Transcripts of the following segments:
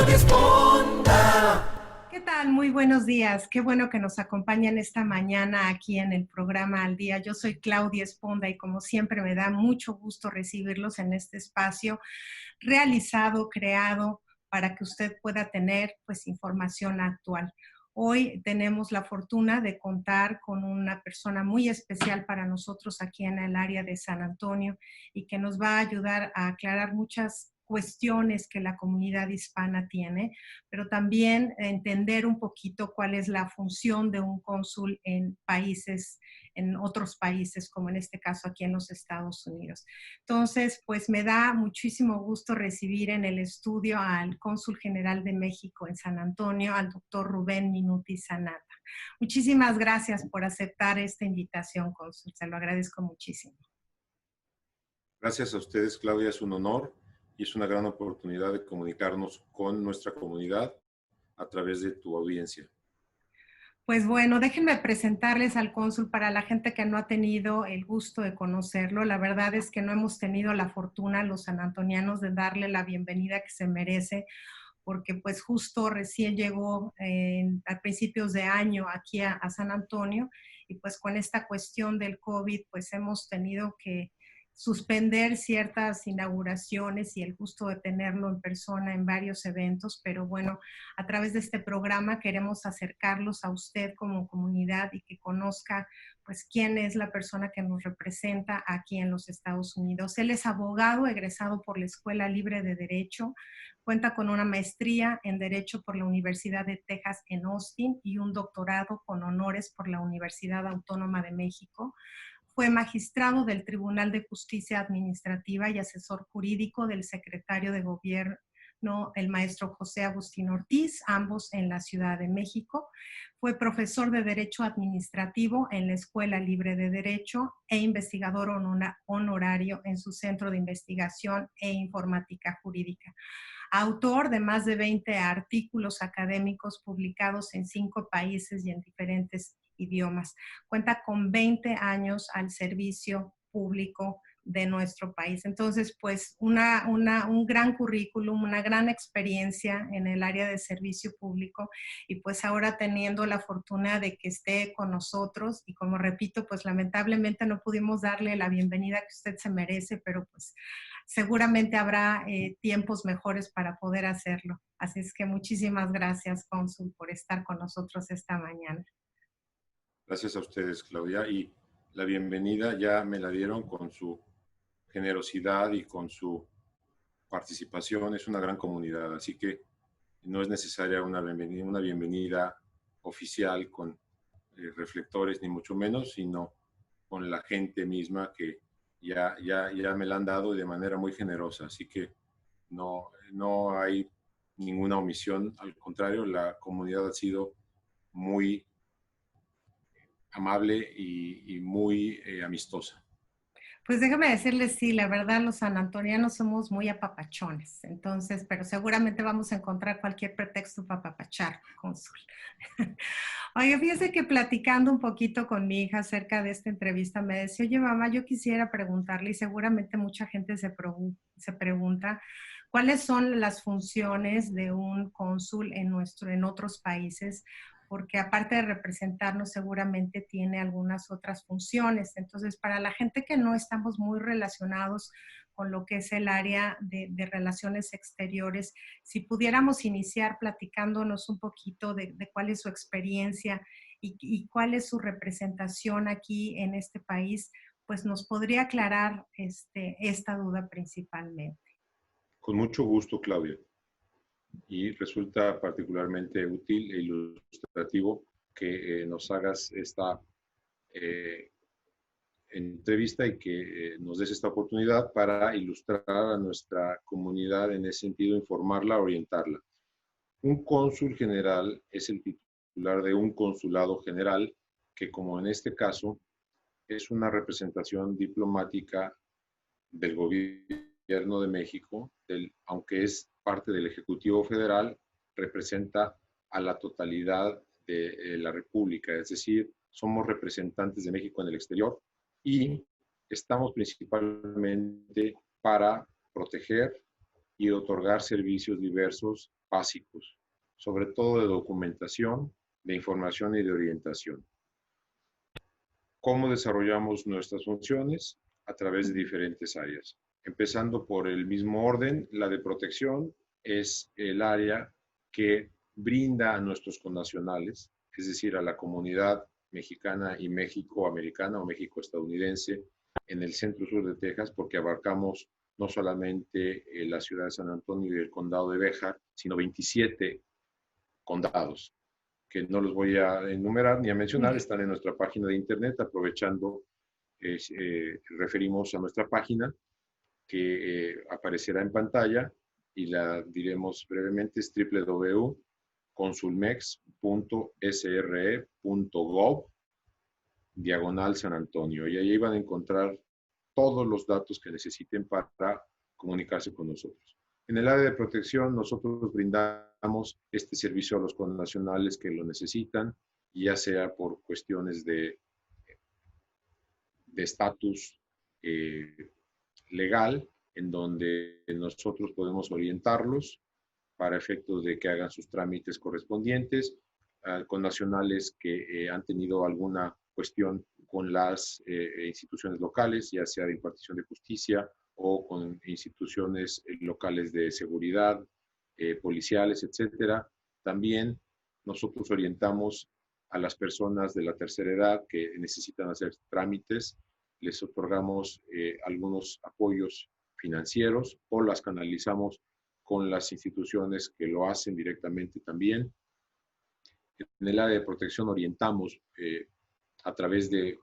Claudia Esponda. ¿Qué tal? Muy buenos días. Qué bueno que nos acompañan esta mañana aquí en el programa Al Día. Yo soy Claudia Esponda y como siempre me da mucho gusto recibirlos en este espacio realizado, creado para que usted pueda tener pues información actual. Hoy tenemos la fortuna de contar con una persona muy especial para nosotros aquí en el área de San Antonio y que nos va a ayudar a aclarar muchas cuestiones que la comunidad hispana tiene, pero también entender un poquito cuál es la función de un cónsul en países, en otros países, como en este caso aquí en los Estados Unidos. Entonces, pues me da muchísimo gusto recibir en el estudio al cónsul general de México en San Antonio, al doctor Rubén Minuti Sanata. Muchísimas gracias por aceptar esta invitación, cónsul. Se lo agradezco muchísimo. Gracias a ustedes, Claudia. Es un honor y es una gran oportunidad de comunicarnos con nuestra comunidad a través de tu audiencia. Pues bueno, déjenme presentarles al cónsul para la gente que no ha tenido el gusto de conocerlo. La verdad es que no hemos tenido la fortuna los sanantonianos de darle la bienvenida que se merece, porque pues justo recién llegó a principios de año aquí a San Antonio y pues con esta cuestión del COVID pues hemos tenido que suspender ciertas inauguraciones y el gusto de tenerlo en persona en varios eventos, pero bueno, a través de este programa queremos acercarlos a usted como comunidad y que conozca pues quién es la persona que nos representa aquí en los Estados Unidos. Él es abogado egresado por la Escuela Libre de Derecho, cuenta con una maestría en Derecho por la Universidad de Texas en Austin y un doctorado con honores por la Universidad Autónoma de México. Fue magistrado del Tribunal de Justicia Administrativa y asesor jurídico del secretario de Gobierno, el maestro José Agustín Ortiz, ambos en la Ciudad de México. Fue profesor de Derecho Administrativo en la Escuela Libre de Derecho e investigador honorario en su Centro de Investigación e Informática Jurídica. Autor de más de 20 artículos académicos publicados en 5 países y en diferentes idiomas. Cuenta con 20 años al servicio público de nuestro país. Entonces, pues un gran currículum, una gran experiencia en el área de servicio público y pues ahora teniendo la fortuna de que esté con nosotros y como repito, pues lamentablemente no pudimos darle la bienvenida que usted se merece, pero pues seguramente habrá tiempos mejores para poder hacerlo. Así es que muchísimas gracias, cónsul, por estar con nosotros esta mañana. Gracias a ustedes, Claudia. Y la bienvenida ya me la dieron con su generosidad y con su participación. Es una gran comunidad, así que no es necesaria una bienvenida oficial con reflectores, ni mucho menos, sino con la gente misma que ya me la han dado de manera muy generosa. Así que no hay ninguna omisión. Al contrario, la comunidad ha sido muy amable y muy amistosa. Pues déjame decirles, sí, la verdad los sanantonianos somos muy apapachones, entonces, pero seguramente vamos a encontrar cualquier pretexto para apapachar, cónsul. Oye, fíjese que platicando un poquito con mi hija acerca de esta entrevista, me decía, oye mamá, yo quisiera preguntarle, y seguramente mucha gente se pregunta, ¿cuáles son las funciones de un cónsul en otros países? Porque aparte de representarnos seguramente tiene algunas otras funciones. Entonces, para la gente que no estamos muy relacionados con lo que es el área de relaciones exteriores, si pudiéramos iniciar platicándonos un poquito de cuál es su experiencia y cuál es su representación aquí en este país, pues nos podría aclarar esta duda principalmente. Con mucho gusto, Claudia. Y resulta particularmente útil e ilustrativo que nos hagas esta entrevista y que nos des esta oportunidad para ilustrar a nuestra comunidad en ese sentido, informarla, orientarla. Un cónsul general es el titular de un consulado general que, como en este caso, es una representación diplomática del gobierno de México, aunque es parte del Ejecutivo Federal, representa a la totalidad de la República, es decir, somos representantes de México en el exterior y estamos principalmente para proteger y otorgar servicios diversos básicos, sobre todo de documentación, de información y de orientación. ¿Cómo desarrollamos nuestras funciones? A través de diferentes áreas. Empezando por el mismo orden, la de protección es el área que brinda a nuestros connacionales, es decir, a la comunidad mexicana y México-americana o México-estadounidense en el centro-sur de Texas, porque abarcamos no solamente la ciudad de San Antonio y el condado de Béjar, sino 27 condados, que no los voy a enumerar ni a mencionar, están en nuestra página de internet. Aprovechando, referimos a nuestra página que aparecerá en pantalla y la diremos brevemente, es www.consulmex.sre.gov/San Antonio, y ahí van a encontrar todos los datos que necesiten para comunicarse con nosotros. En el área de protección, nosotros brindamos este servicio a los connacionales que lo necesitan, ya sea por cuestiones de estatus legal, en donde nosotros podemos orientarlos para efectos de que hagan sus trámites correspondientes, con nacionales que han tenido alguna cuestión con las instituciones locales, ya sea de impartición de justicia o con instituciones locales de seguridad, policiales, etcétera. También nosotros orientamos a las personas de la tercera edad que necesitan hacer trámites, les otorgamos algunos apoyos financieros o las canalizamos con las instituciones que lo hacen directamente también. En el área de protección orientamos a través de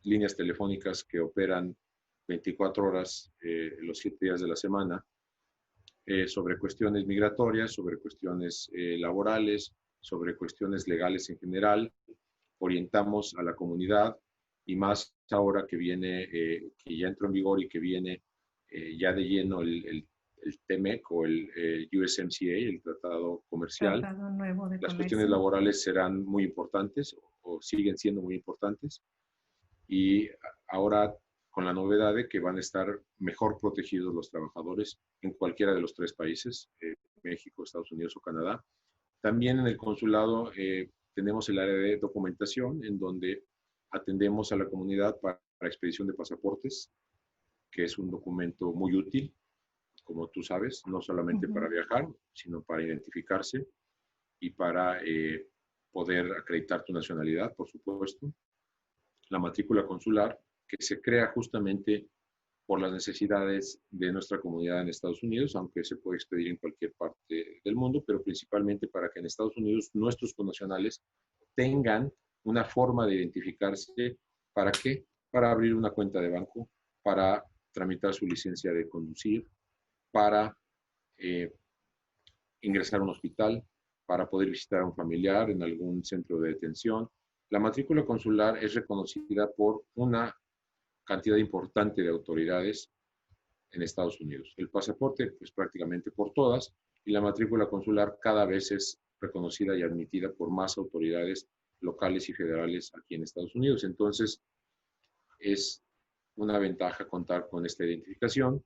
líneas telefónicas que operan 24 horas los 7 días de la semana, sobre cuestiones migratorias, sobre cuestiones laborales, sobre cuestiones legales en general. Orientamos a la comunidad, y más ahora que viene, que ya entró en vigor y que viene ya de lleno el TMEC o el USMCA, el Tratado Comercial. Tratado Nuevo de Las Comercio. cuestiones laborales serán muy importantes o siguen siendo muy importantes, y ahora con la novedad de que van a estar mejor protegidos los trabajadores en cualquiera de los 3 países, México, Estados Unidos o Canadá. También en el consulado tenemos el área de documentación, en donde atendemos a la comunidad para expedición de pasaportes, que es un documento muy útil, como tú sabes, no solamente para viajar, sino para identificarse y para poder acreditar tu nacionalidad, por supuesto. La matrícula consular, que se crea justamente por las necesidades de nuestra comunidad en Estados Unidos, aunque se puede expedir en cualquier parte del mundo, pero principalmente para que en Estados Unidos nuestros connacionales tengan una forma de identificarse. ¿Para qué? Para abrir una cuenta de banco, para tramitar su licencia de conducir, para ingresar a un hospital, para poder visitar a un familiar en algún centro de detención. La matrícula consular es reconocida por una cantidad importante de autoridades en Estados Unidos. El pasaporte, pues prácticamente por todas, y la matrícula consular cada vez es reconocida y admitida por más autoridades locales y federales aquí en Estados Unidos. Entonces, es una ventaja contar con esta identificación.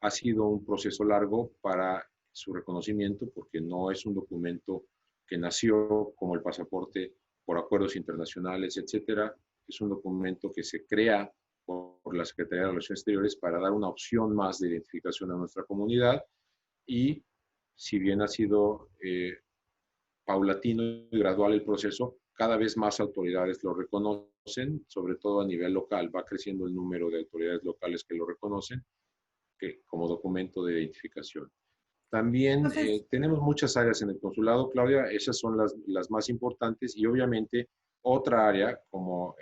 Ha sido un proceso largo para su reconocimiento, porque no es un documento que nació como el pasaporte por acuerdos internacionales, etcétera. Es un documento que se crea por la Secretaría de Relaciones Exteriores para dar una opción más de identificación a nuestra comunidad, y si bien ha sido paulatino y gradual el proceso, cada vez más autoridades lo reconocen, sobre todo a nivel local. Va creciendo el número de autoridades locales que lo reconocen como documento de identificación. También tenemos muchas áreas en el consulado, Claudia, esas son las más importantes, y obviamente otra área, como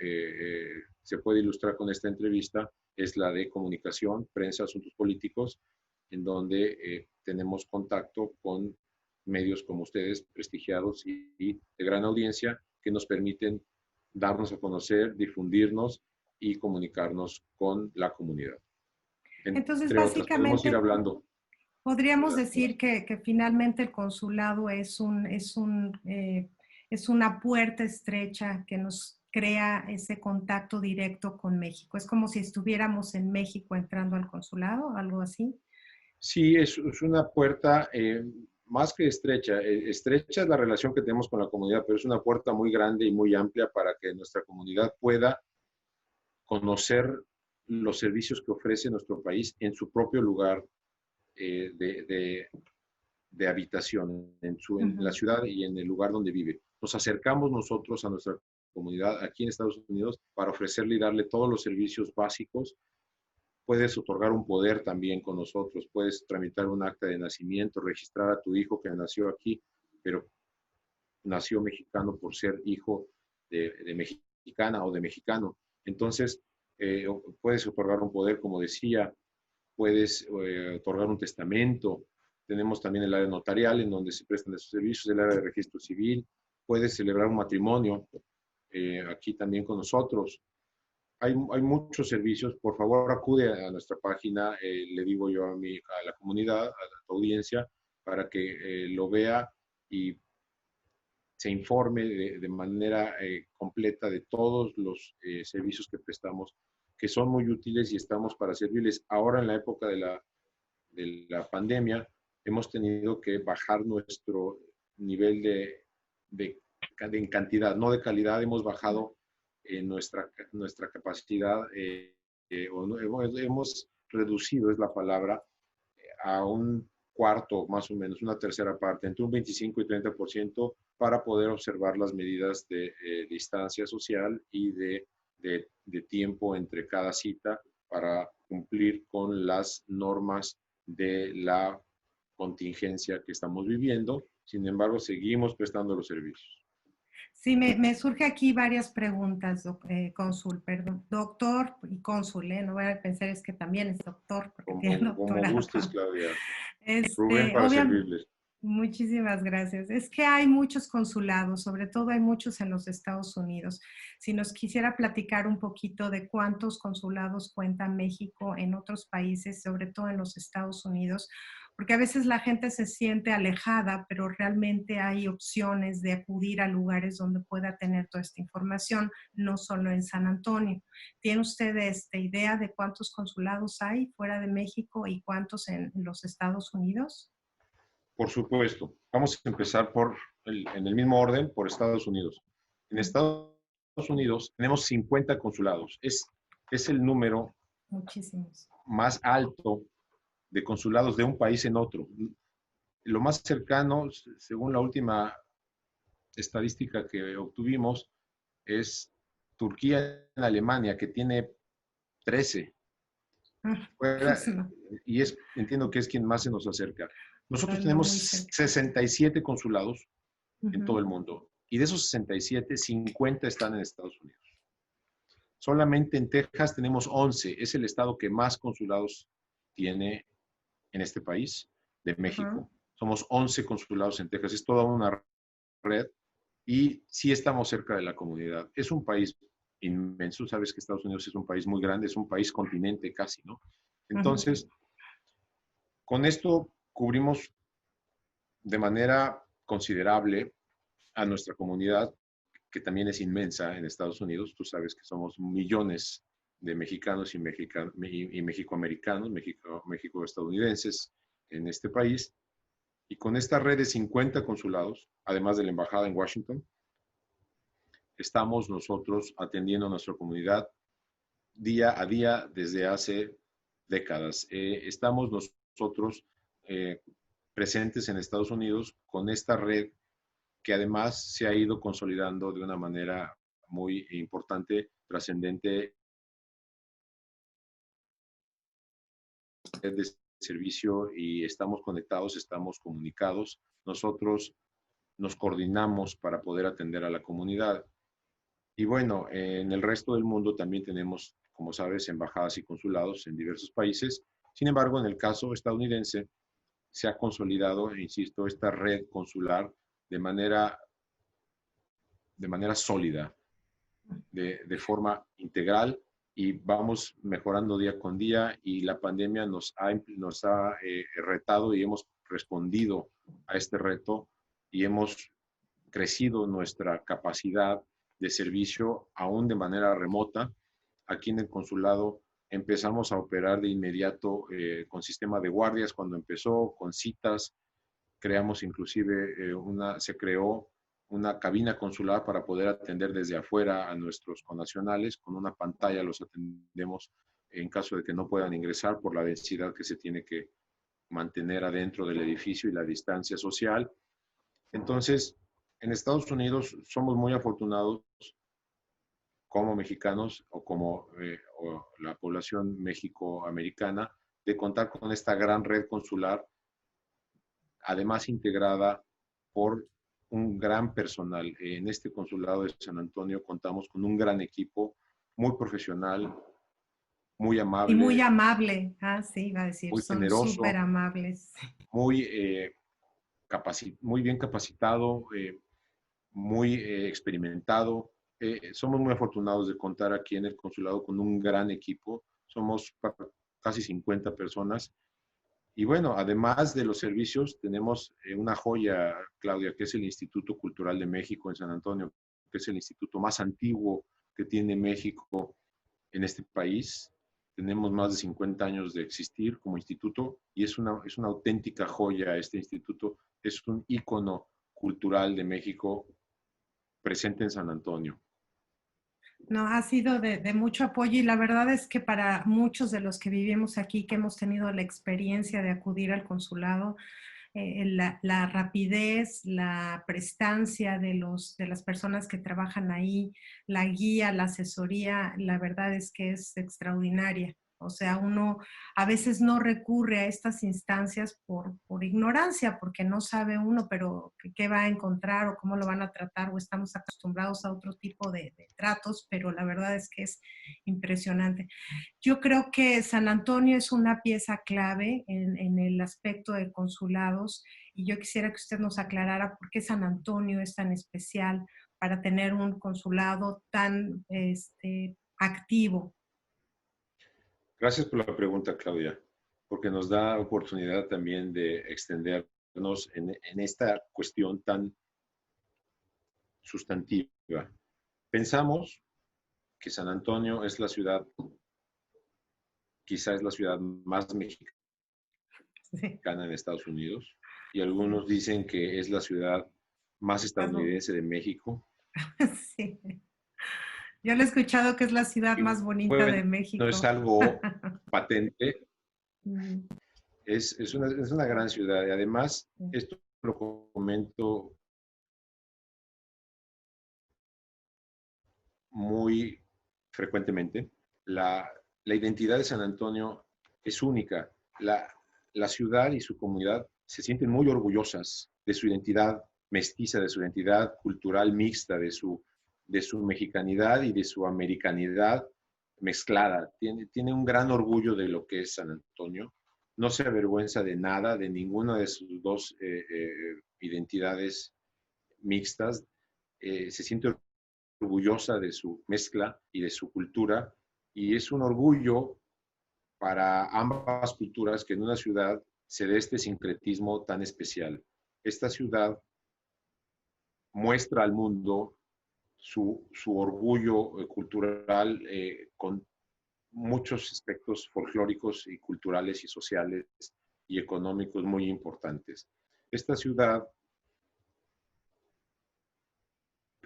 se puede ilustrar con esta entrevista, es la de comunicación, prensa, asuntos políticos, en donde tenemos contacto con medios como ustedes, prestigiados y de gran audiencia, que nos permiten darnos a conocer, difundirnos y comunicarnos con la comunidad. Entonces, Entre otras, podemos ir hablando. Podríamos decir que finalmente el consulado es una puerta estrecha que nos crea ese contacto directo con México. Es como si estuviéramos en México entrando al consulado, algo así. Sí, es una puerta más que estrecha, estrecha es la relación que tenemos con la comunidad, pero es una puerta muy grande y muy amplia para que nuestra comunidad pueda conocer los servicios que ofrece nuestro país en su propio lugar eh, de, de- de habitación, en la Ujú. ciudad y en el lugar donde vive. Nos acercamos nosotros a nuestra comunidad aquí en Estados Unidos para ofrecerle y darle todos los servicios básicos. Puedes otorgar un poder también con nosotros, puedes tramitar un acta de nacimiento, registrar a tu hijo que nació aquí, pero nació mexicano por ser hijo de mexicana o de mexicano. Entonces, puedes otorgar un poder, como decía, puedes otorgar un testamento. Tenemos también el área notarial en donde se prestan esos servicios, el área de registro civil. Puedes celebrar un matrimonio aquí también con nosotros. Hay muchos servicios. Por favor, acude a nuestra página, le digo yo a la comunidad, a la audiencia, para que lo vea y se informe de manera completa de todos los servicios que prestamos, que son muy útiles y estamos para servirles. Ahora, en la época de la pandemia, hemos tenido que bajar nuestro nivel de, en cantidad, no de calidad, hemos bajado nuestra capacidad, o no, hemos reducido, es la palabra, a un cuarto, más o menos, una tercera parte, entre un 25 y 30% para poder observar las medidas de distancia social y de tiempo entre cada cita para cumplir con las normas de la contingencia que estamos viviendo. Sin embargo, seguimos prestando los servicios. Sí, me surge aquí varias preguntas, cónsul, perdón. Doctor y cónsul, ¿eh? No voy a pensar es que también es doctor, porque tiene Como doctorado. gustes, Claudia. Rubén, para Obviamente, servirles. muchísimas gracias. Es que hay muchos consulados, sobre todo hay muchos en los Estados Unidos. Si nos quisiera platicar un poquito de cuántos consulados cuenta México en otros países, sobre todo en los Estados Unidos, porque a veces la gente se siente alejada, pero realmente hay opciones de acudir a lugares donde pueda tener toda esta información, no solo en San Antonio. ¿Tiene usted idea de cuántos consulados hay fuera de México y cuántos en los Estados Unidos? Por supuesto. Vamos a empezar en el mismo orden, por Estados Unidos. En Estados Unidos tenemos 50 consulados. Es el número Muchísimos. más alto de consulados de un país en otro. Lo más cercano, según la última estadística que obtuvimos, es Turquía en Alemania, que tiene 13. Ah, Fuera, pues no, entiendo que es quien más se nos acerca. Nosotros no tenemos muy cerca. 67 consulados en todo Ujú. el mundo. Y de esos 67, 50 están en Estados Unidos. Solamente en Texas tenemos 11. Es el estado que más consulados tiene en este país de Ajá. México. Somos 11 consulados en Texas. Es toda una red y sí estamos cerca de la comunidad. Es un país inmenso. Sabes que Estados Unidos es un país muy grande, es un país continente casi, ¿no? Ujú. Entonces, con esto cubrimos de manera considerable a nuestra comunidad, que también es inmensa en Estados Unidos. Tú sabes que somos millones de mexicanos y mexicoamericanos, México-estadounidenses en este país. Y con esta red de 50 consulados, además de la embajada en Washington, estamos nosotros atendiendo a nuestra comunidad día a día desde hace décadas. Estamos nosotros eh, presentes en Estados Unidos con esta red que además se ha ido consolidando de una manera muy importante, trascendente de servicio y estamos conectados, estamos comunicados. Nosotros nos coordinamos para poder atender a la comunidad. Y bueno, en el resto del mundo también tenemos, como sabes, embajadas y consulados en diversos países. Sin embargo, en el caso estadounidense, se ha consolidado, insisto, esta red consular de manera sólida, de forma integral y vamos mejorando día con día y la pandemia nos ha retado y hemos respondido a este reto y hemos crecido nuestra capacidad de servicio aún de manera remota. Aquí en el consulado empezamos a operar de inmediato con sistema de guardias cuando empezó, con citas, creamos inclusive, se creó una cabina consular para poder atender desde afuera a nuestros connacionales. Con una pantalla los atendemos en caso de que no puedan ingresar por la densidad que se tiene que mantener adentro del edificio y la distancia social. Entonces, en Estados Unidos somos muy afortunados como mexicanos o la población mexicoamericana de contar con esta gran red consular, además integrada por un gran personal. En este consulado de San Antonio contamos con un gran equipo, muy profesional, muy Y muy amable, amable. Ah, sí, iba a decir, muy son súper generoso, amables. muy, muy bien capacitado, muy experimentado. Somos muy afortunados de contar aquí en el consulado con un gran equipo. Somos casi 50 personas. Y bueno, además de los servicios, tenemos una joya, Claudia, que es el Instituto Cultural de México en San Antonio, que es el instituto más antiguo que tiene México en este país. Tenemos más de 50 años de existir como instituto y es una auténtica joya este instituto. Es un ícono cultural de México presente en San Antonio. No, ha sido de mucho apoyo y la verdad es que para muchos de los que vivimos aquí, que hemos tenido la experiencia de acudir al consulado, la rapidez, la prestancia de las personas que trabajan ahí, la guía, la asesoría, la verdad es que es extraordinaria. O sea, uno a veces no recurre a estas instancias por ignorancia, porque no sabe uno, pero qué va a encontrar o cómo lo van a tratar, o estamos acostumbrados a otro tipo de tratos, pero la verdad es que es impresionante. Yo creo que San Antonio es una pieza clave en el aspecto de consulados y yo quisiera que usted nos aclarara por qué San Antonio es tan especial para tener un consulado tan activo. Gracias por la pregunta, Claudia, porque nos da oportunidad también de extendernos en esta cuestión tan sustantiva. Pensamos que San Antonio es la ciudad, quizá es la ciudad más mexicana Sí, en Estados Unidos, y algunos dicen que es la ciudad más más bonito. estadounidense de México. Sí. Yo le he escuchado que es la ciudad Y más bonita bueno, de no es México. algo patente, Mm, es una gran ciudad y además, sí. esto lo comento muy frecuentemente, la identidad de San Antonio es única. La ciudad y su comunidad se sienten muy orgullosas de su identidad mestiza, de su identidad cultural mixta, de su mexicanidad y de su americanidad mezclada. Tiene un gran orgullo de lo que es San Antonio. No se avergüenza de nada, de ninguna de sus dos identidades mixtas. Se siente orgullosa de su mezcla y de su cultura, y es un orgullo para ambas culturas que en una ciudad se dé este sincretismo tan especial. Esta ciudad muestra al mundo su orgullo cultural con muchos aspectos folclóricos y culturales y sociales y económicos muy importantes. Esta ciudad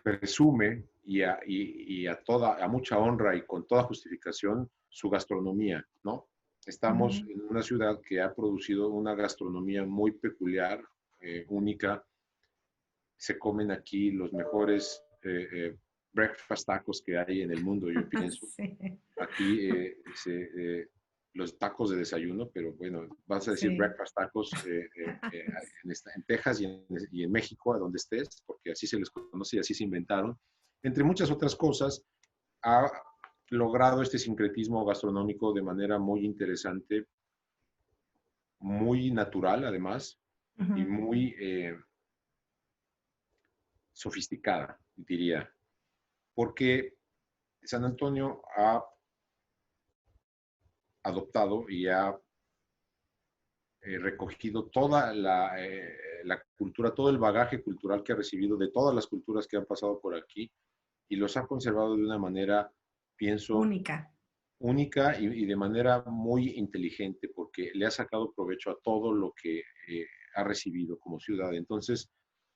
presume a mucha honra y con toda justificación su gastronomía, ¿no? Estamos Ujú. en una ciudad que ha producido una gastronomía muy peculiar, única. Se comen aquí los mejores breakfast tacos que hay en el mundo, yo pienso. Sí, Aquí los tacos de desayuno, pero bueno, vas a decir sí. breakfast tacos en Texas y en México, a donde estés, porque así se les conoce y así se inventaron. Entre muchas otras cosas, ha logrado este sincretismo gastronómico de manera muy interesante, muy natural además, y Ujú. muy sofisticada, diría, porque San Antonio ha adoptado y ha recogido toda la cultura, todo el bagaje cultural que ha recibido de todas las culturas que han pasado por aquí y los ha conservado de una manera, pienso, Única. única y de manera muy inteligente, que le ha sacado provecho a todo lo que ha recibido como ciudad. Entonces,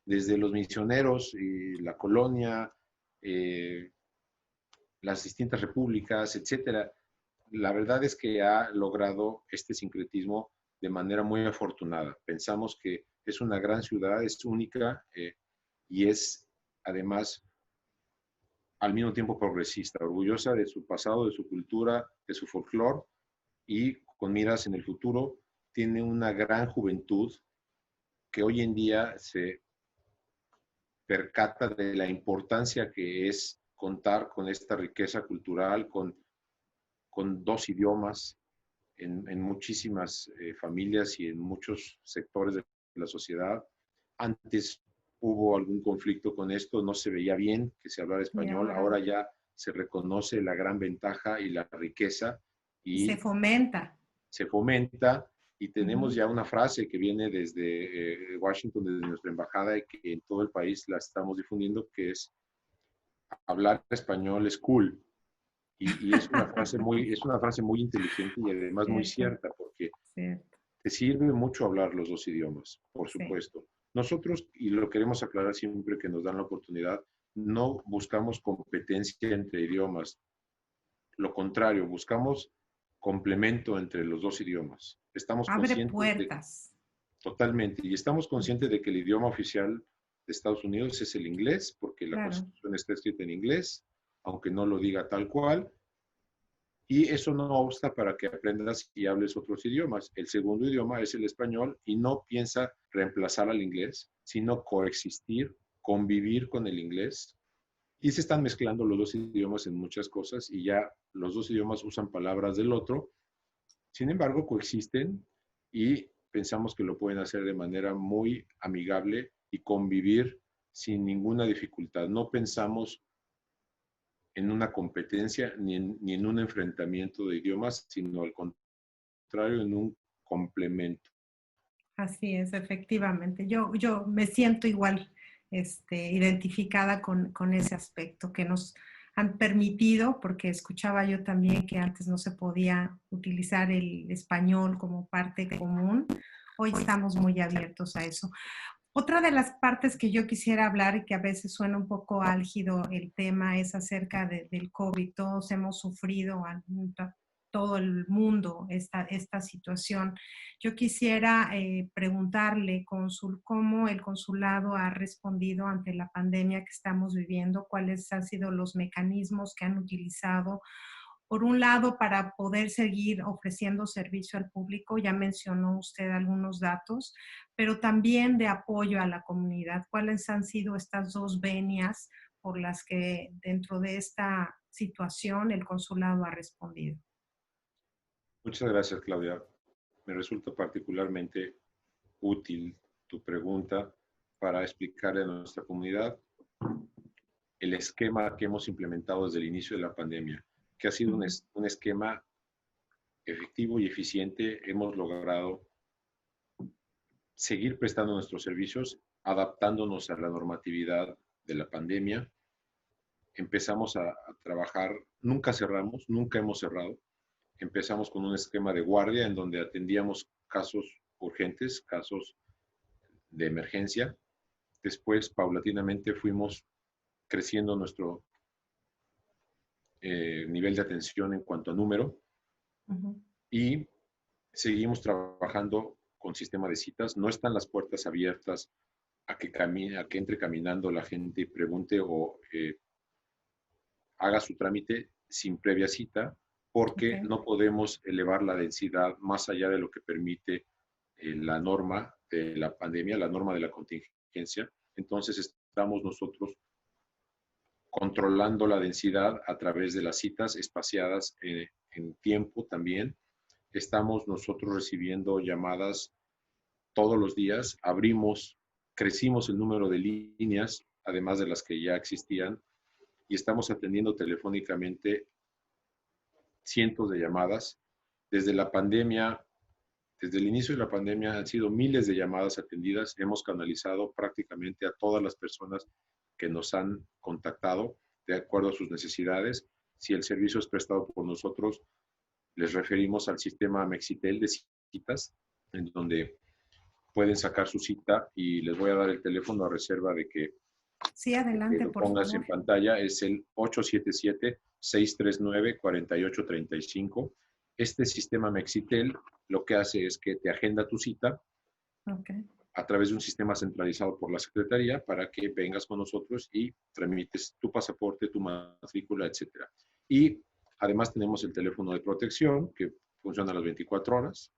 desde los misioneros, la colonia, las distintas repúblicas, etcétera, la verdad es que ha logrado este sincretismo de manera muy afortunada. Pensamos que es una gran ciudad, es única y es además al mismo tiempo progresista, orgullosa de su pasado, de su cultura, de su folclore y con miras en el futuro. Tiene una gran juventud que hoy en día se percata de la importancia que es contar con esta riqueza cultural, con dos idiomas en muchísimas familias y en muchos sectores de la sociedad. Antes hubo algún conflicto con esto, no se veía bien que se hablara Y español, ahora ya se reconoce la gran ventaja y la riqueza se y fomenta. se fomenta y tenemos ya una frase que viene desde Washington, desde nuestra embajada y que en todo el país la estamos difundiendo, que es hablar español es cool. Y es una frase muy inteligente y además muy Cierto, cierta, porque cierto, te sirve mucho hablar los dos idiomas, por sí. supuesto. Nosotros, y lo queremos aclarar siempre que nos dan la oportunidad, no buscamos competencia entre idiomas. Lo contrario, buscamos complemento entre los dos idiomas. Estamos Abre conscientes de, puertas. totalmente, y estamos conscientes de que el idioma oficial de Estados Unidos es el inglés, porque la Claro, Constitución está escrita en inglés, aunque no lo diga tal cual, y eso no obsta para que aprendas y hables otros idiomas. El segundo idioma es el español y no piensa reemplazar al inglés, sino coexistir, convivir con el inglés. Y se están mezclando los dos idiomas en muchas cosas y ya los dos idiomas usan palabras del otro. Sin embargo, coexisten y pensamos que lo pueden hacer de manera muy amigable y convivir sin ninguna dificultad. No pensamos en una competencia ni en un enfrentamiento de idiomas, sino al contrario, en un complemento. así es, efectivamente. Yo me siento igual, identificada con ese aspecto que nos han permitido, porque escuchaba yo también que antes no se podía utilizar el español como parte común. Hoy estamos muy abiertos a eso. Otra de las partes que yo quisiera hablar y que a veces suena un poco álgido el tema es acerca del COVID. Todos hemos sufrido, todo el mundo, esta situación. Yo quisiera preguntarle, cónsul, cómo el consulado ha respondido ante la pandemia que estamos viviendo, cuáles han sido los mecanismos que han utilizado por un lado, para poder seguir ofreciendo servicio al público, ya mencionó usted algunos datos, pero también de apoyo a la comunidad. ¿Cuáles han sido estas dos venias por las que dentro de esta situación el consulado ha respondido? Muchas gracias, Claudia. Me resulta particularmente útil tu pregunta para explicarle a nuestra comunidad el esquema que hemos implementado desde el inicio de la pandemia, que ha sido un esquema efectivo y eficiente. Hemos logrado seguir prestando nuestros servicios, adaptándonos a la normatividad de la pandemia. Empezamos a trabajar, nunca cerramos, nunca hemos cerrado. Empezamos con un esquema de guardia en donde atendíamos casos urgentes, casos de emergencia. Después, paulatinamente, fuimos creciendo nuestro nivel de atención en cuanto a número y seguimos trabajando con sistema de citas. No están las puertas abiertas a que entre caminando la gente y pregunte o haga su trámite sin previa cita, porque Okay. no podemos elevar la densidad más allá de lo que permite la norma de la pandemia, la norma de la contingencia. Entonces estamos nosotros controlando la densidad a través de las citas espaciadas en tiempo también. Estamos nosotros recibiendo llamadas todos los días, crecimos el número de líneas, además de las que ya existían, y estamos atendiendo telefónicamente cientos de llamadas. Desde la pandemia, desde el inicio de la pandemia han sido miles de llamadas atendidas. Hemos canalizado prácticamente a todas las personas que nos han contactado de acuerdo a sus necesidades. Si el servicio es prestado por nosotros, les referimos al sistema Mexitel de citas, en donde pueden sacar su cita y les voy a dar el teléfono a reserva Sí, de que adelante, lo por pongas favor. en pantalla. Es el 877-639-4835. Este sistema Mexitel lo que hace es que te agenda tu cita Okay. a través de un sistema centralizado por la Secretaría para que vengas con nosotros y tramites tu pasaporte, tu matrícula, etcétera. Y además tenemos el teléfono de protección que funciona a las 24 horas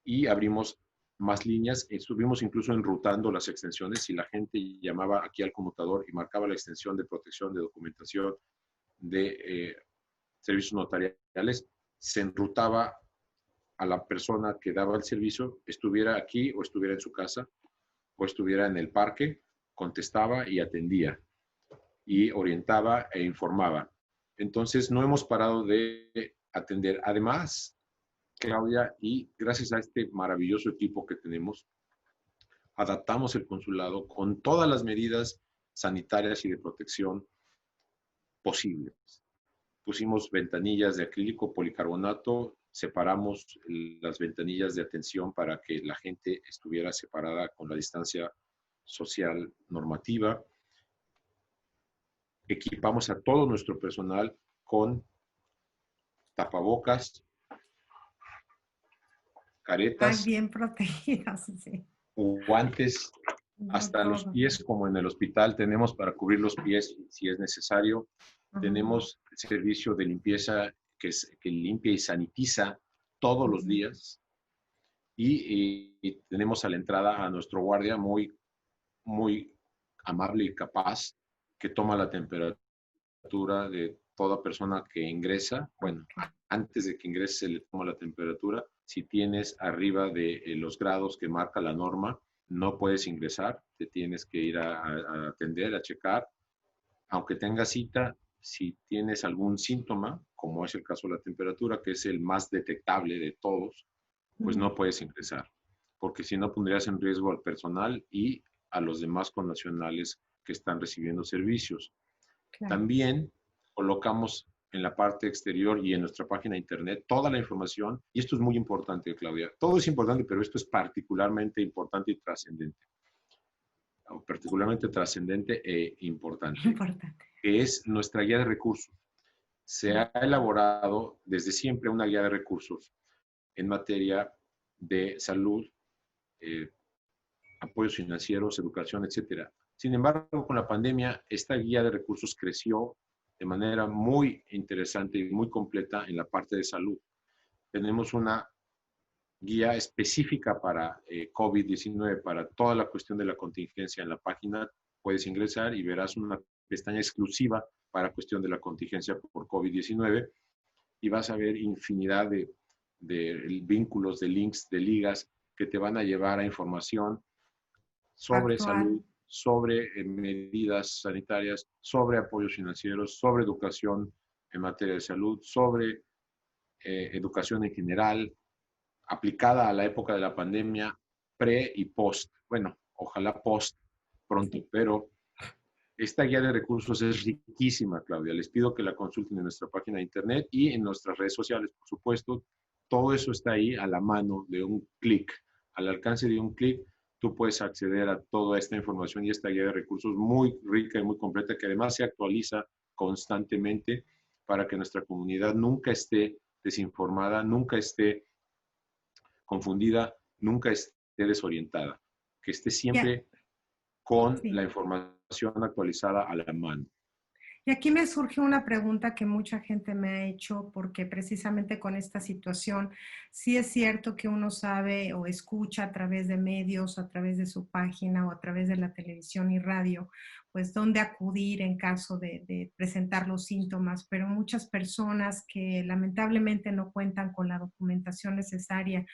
y abrimos más líneas. Estuvimos incluso enrutando las extensiones. Si la gente llamaba aquí al conmutador y marcaba la extensión de protección, de documentación, de servicios notariales, se enrutaba a la persona que daba el servicio, estuviera aquí o estuviera en su casa o estuviera en el parque, contestaba y atendía y orientaba e informaba. Entonces, no hemos parado de atender. Además, Claudia, y gracias a este maravilloso equipo que tenemos, adaptamos el consulado con todas las medidas sanitarias y de protección posibles. Pusimos ventanillas de acrílico policarbonato, separamos las ventanillas de atención para que la gente estuviera separada con la distancia social normativa. Equipamos a todo nuestro personal con tapabocas, Ay, caretas, bien protegidas, sí. guantes, No hasta los todo. pies, como en el hospital tenemos para cubrir los pies si es necesario. Tenemos servicio de limpieza que limpia y sanitiza todos los días. Y tenemos a la entrada a nuestro guardia muy amable y capaz que toma la temperatura de toda persona que ingresa. Bueno, antes de que ingrese se le toma la temperatura. Si tienes arriba de los grados que marca la norma, no puedes ingresar, te tienes que ir a atender, a checar. Aunque tengas cita, si tienes algún síntoma, como es el caso de la temperatura, que es el más detectable de todos, pues no puedes ingresar, porque si no pondrías en riesgo al personal y a los demás connacionales que están recibiendo servicios. Claro. También colocamos en la parte exterior y en nuestra página de internet toda la información, y esto es muy importante, Claudia. Todo es importante, pero esto es particularmente importante y trascendente. Particularmente trascendente e importante, Importante. que es nuestra guía de recursos. Se ha elaborado desde siempre una guía de recursos en materia de salud, eh, apoyos financieros, educación, etcétera. Sin embargo, con la pandemia, esta guía de recursos creció de manera muy interesante y muy completa en la parte de salud. Tenemos una guía específica para COVID-19, para toda la cuestión de la contingencia en la página. Puedes ingresar y verás una pestaña exclusiva para cuestión de la contingencia por COVID-19 y vas a ver infinidad de vínculos, de links, de ligas que te van a llevar a información sobre Actual. salud, sobre medidas sanitarias, sobre apoyos financieros, sobre educación en materia de salud, sobre educación en general, aplicada a la época de la pandemia, pre y post. Bueno, ojalá post pronto, Sí. pero esta guía de recursos es riquísima, Claudia. Les pido que la consulten en nuestra página de internet y en nuestras redes sociales, por supuesto. Todo eso está ahí a la mano de un clic. Al alcance de un clic, tú puedes acceder a toda esta información y esta guía de recursos muy rica y muy completa, que además se actualiza constantemente para que nuestra comunidad nunca esté desinformada, nunca esté confundida, nunca esté desorientada, que esté Ya, siempre con sí. la información actualizada a la mano. Y aquí me surge una pregunta que mucha gente me ha hecho, porque precisamente con esta situación, sí es cierto que uno sabe o escucha a través de medios, a través de su página o a través de la televisión y radio, pues dónde acudir en caso de presentar los síntomas, pero muchas personas que lamentablemente no cuentan con la documentación necesaria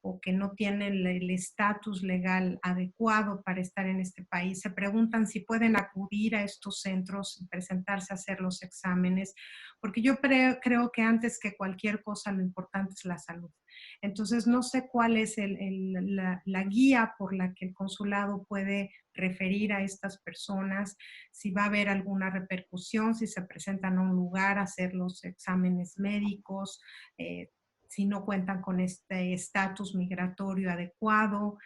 o que no tienen el estatus legal adecuado para estar en este país, se preguntan si pueden acudir a estos centros y presentarse a hacer los exámenes, porque yo creo que antes que cualquier cosa lo importante es la salud. Entonces, no sé cuál es la guía por la que el consulado puede referir a estas personas, si va a haber alguna repercusión, si se presentan a un lugar a hacer los exámenes médicos, si no cuentan con este estatus migratorio adecuado.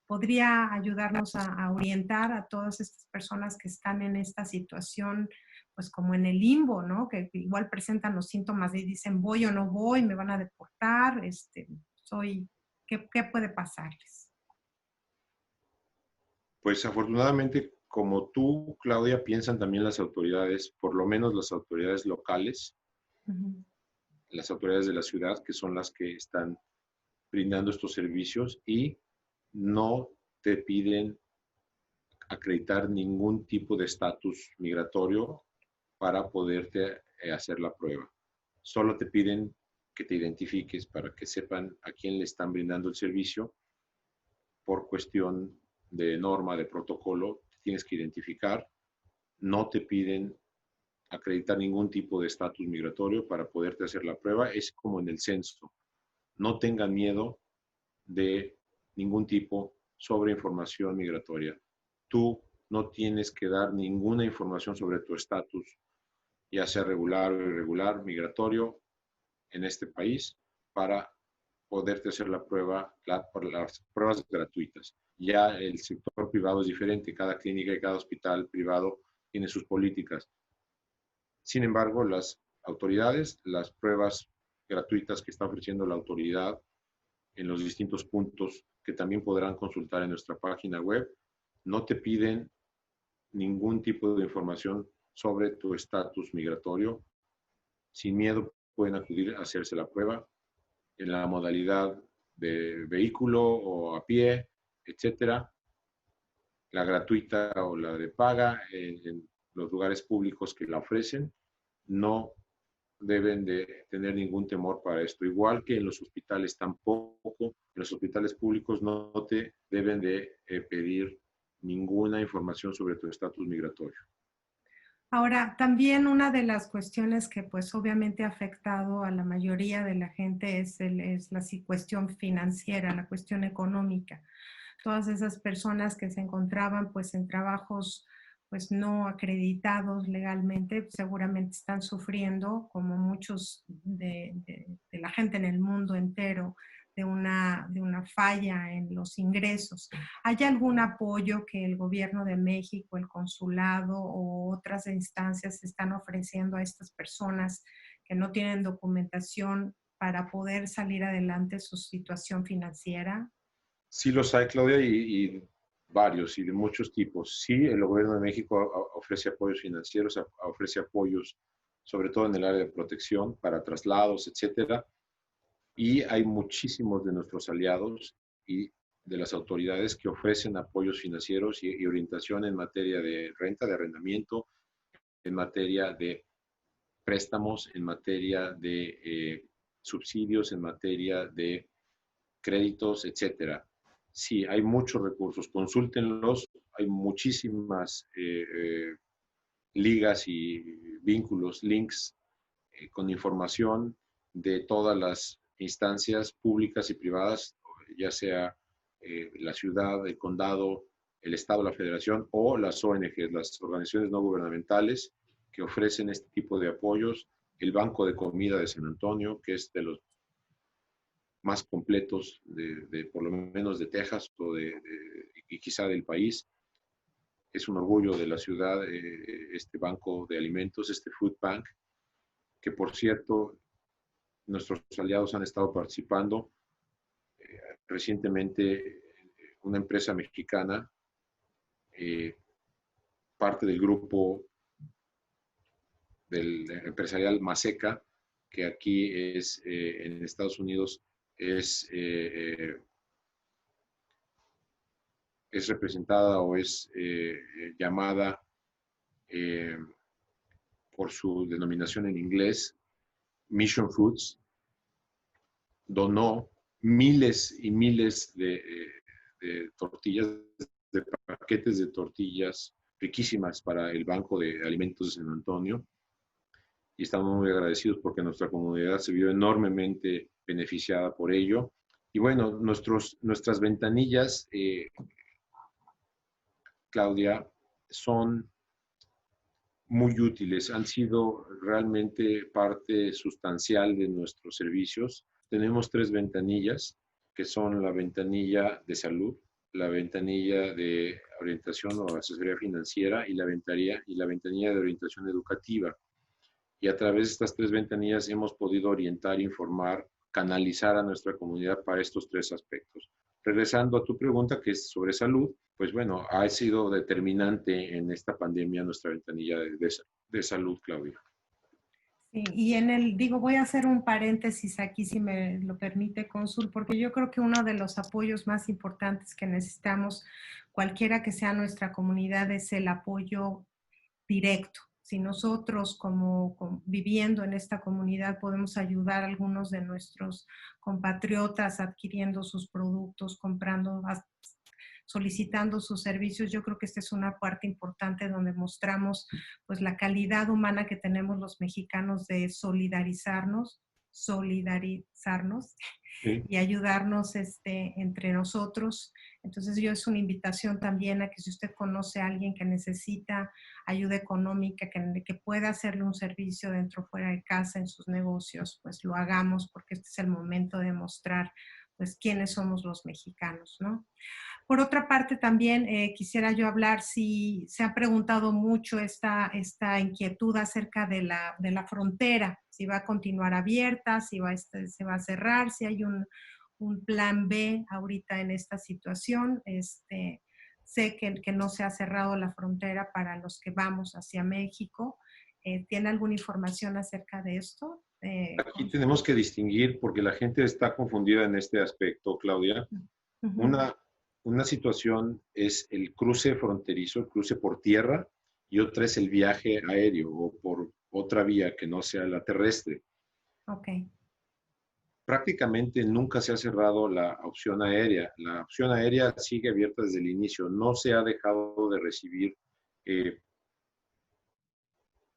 ¿Podría ayudarnos a orientar a todas estas personas que están en esta situación, pues como en el limbo, ¿no? Que igual presentan los síntomas y dicen, voy o no voy, me van a deportar, ¿qué puede pasarles? Pues afortunadamente, como tú, Claudia, piensan también las autoridades, por lo menos las autoridades locales, Ujú. las autoridades de la ciudad, que son las que están brindando estos servicios y no te piden acreditar ningún tipo de estatus migratorio para poderte hacer la prueba. Solo te piden que te identifiques para que sepan a quién le están brindando el servicio. Por cuestión de norma, de protocolo, te tienes que identificar. No te piden acreditar ningún tipo de estatus migratorio para poderte hacer la prueba. Es como en el censo. No tengan miedo de ningún tipo sobre información migratoria. Tú no tienes que dar ninguna información sobre tu estatus, ya sea regular o irregular, migratorio, en este país, para poderte hacer la prueba, por las pruebas gratuitas. Ya el sector privado es diferente, cada clínica y cada hospital privado tiene sus políticas. Sin embargo, las autoridades, las pruebas gratuitas que está ofreciendo la autoridad en los distintos puntos que también podrán consultar en nuestra página web, no te piden ningún tipo de información sobre tu estatus migratorio. Sin miedo pueden acudir a hacerse la prueba en la modalidad de vehículo o a pie, etcétera, la gratuita o la de paga en los lugares públicos que la ofrecen. No deben de tener ningún temor para esto. Igual que en los hospitales tampoco, en los hospitales públicos no te deben de pedir ninguna información sobre tu estatus migratorio. Ahora, también una de las cuestiones que pues obviamente ha afectado a la mayoría de la gente es la cuestión financiera, la cuestión económica. Todas esas personas que se encontraban pues en trabajos pues no acreditados legalmente, seguramente están sufriendo, como muchos de la gente en el mundo entero, de una falla en los ingresos. ¿Hay algún apoyo que el gobierno de México, el consulado o otras instancias están ofreciendo a estas personas que no tienen documentación para poder salir adelante su situación financiera? Sí los hay, Claudia, y varios y de muchos tipos. Sí, el gobierno de México ofrece apoyos financieros, ofrece apoyos, sobre todo en el área de protección para traslados, etcétera. Y hay muchísimos de nuestros aliados y de las autoridades que ofrecen apoyos financieros y orientación en materia de renta, de arrendamiento, en materia de préstamos, en materia de subsidios, en materia de créditos, etcétera. Sí, hay muchos recursos, consúltenlos, hay muchísimas ligas y vínculos, links con información de todas las instancias públicas y privadas, ya sea la ciudad, el condado, el estado, la federación o las ONGs, las organizaciones no gubernamentales que ofrecen este tipo de apoyos. El Banco de Comida de San Antonio, que es de los más completos por lo menos de Texas y quizá del país. Es un orgullo de la ciudad este banco de alimentos, este Food Bank, que por cierto nuestros aliados han estado participando. Recientemente una empresa mexicana, eh, parte del grupo del empresarial Maseca, que aquí es en Estados Unidos es representada o es llamada eh, por su denominación en inglés, Mission Foods, donó miles y miles de tortillas, de paquetes de tortillas riquísimas para el Banco de Alimentos de San Antonio. Y estamos muy agradecidos porque nuestra comunidad se vio enormemente beneficiada por ello. Y bueno, nuestras ventanillas, Claudia, son muy útiles, han sido realmente parte sustancial de nuestros servicios. tenemos 3 ventanillas, que son la ventanilla de salud, la ventanilla de orientación o asesoría financiera y la ventanilla de orientación educativa. Y a través de estas 3 ventanillas hemos podido orientar, informar, canalizar a nuestra comunidad para estos 3 aspectos. Regresando a tu pregunta, que es sobre salud, pues bueno, ha sido determinante en esta pandemia nuestra ventanilla de salud, Claudia. Sí, y digo, voy a hacer un paréntesis aquí, si me lo permite, cónsul, porque yo creo que uno de los apoyos más importantes que necesitamos, cualquiera que sea nuestra comunidad, es el apoyo directo. Si nosotros, viviendo en esta comunidad, podemos ayudar a algunos de nuestros compatriotas adquiriendo sus productos, comprando, solicitando sus servicios, yo creo que esta es una parte importante donde mostramos pues la calidad humana que tenemos los mexicanos de solidarizarnos Sí. y ayudarnos entre nosotros. Entonces yo es una invitación también a que si usted conoce a alguien que necesita ayuda económica, que pueda hacerle un servicio dentro o fuera de casa en sus negocios, pues lo hagamos, porque este es el momento de mostrar pues quiénes somos los mexicanos, ¿no? Por otra parte, también quisiera yo hablar, si se ha preguntado mucho esta inquietud acerca de la frontera, si va a continuar abierta, si se va a cerrar, si hay un plan B ahorita en esta situación. Sé que no se ha cerrado la frontera para los que vamos hacia México. ¿Tiene alguna información acerca de esto? Aquí tenemos que distinguir, porque la gente está confundida en este aspecto, Claudia. Uh-huh. Una situación es el cruce fronterizo, el cruce por tierra, y otra es el viaje aéreo o por otra vía que no sea la terrestre. Ok. Prácticamente nunca se ha cerrado la opción aérea. La opción aérea sigue abierta desde el inicio. No se ha dejado de recibir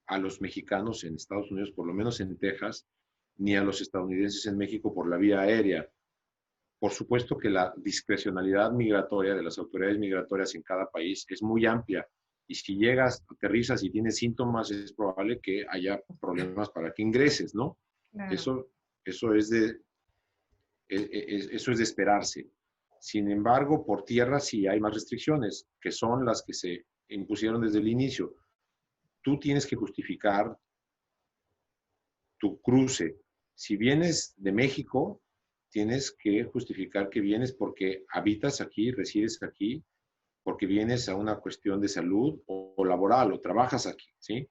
a los mexicanos en Estados Unidos, por lo menos en Texas, ni a los estadounidenses en México por la vía aérea. Por supuesto que la discrecionalidad migratoria de las autoridades migratorias en cada país es muy amplia y si llegas, aterrizas y tienes síntomas, es probable que haya problemas para que ingreses, ¿no? Claro. Eso es de esperarse. Sin embargo, por tierra sí hay más restricciones, que son las que se impusieron desde el inicio. Tú tienes que justificar tu cruce. Si vienes de México, tienes que justificar que vienes porque habitas aquí, resides aquí, porque vienes a una cuestión de salud o laboral o trabajas aquí, ¿sí?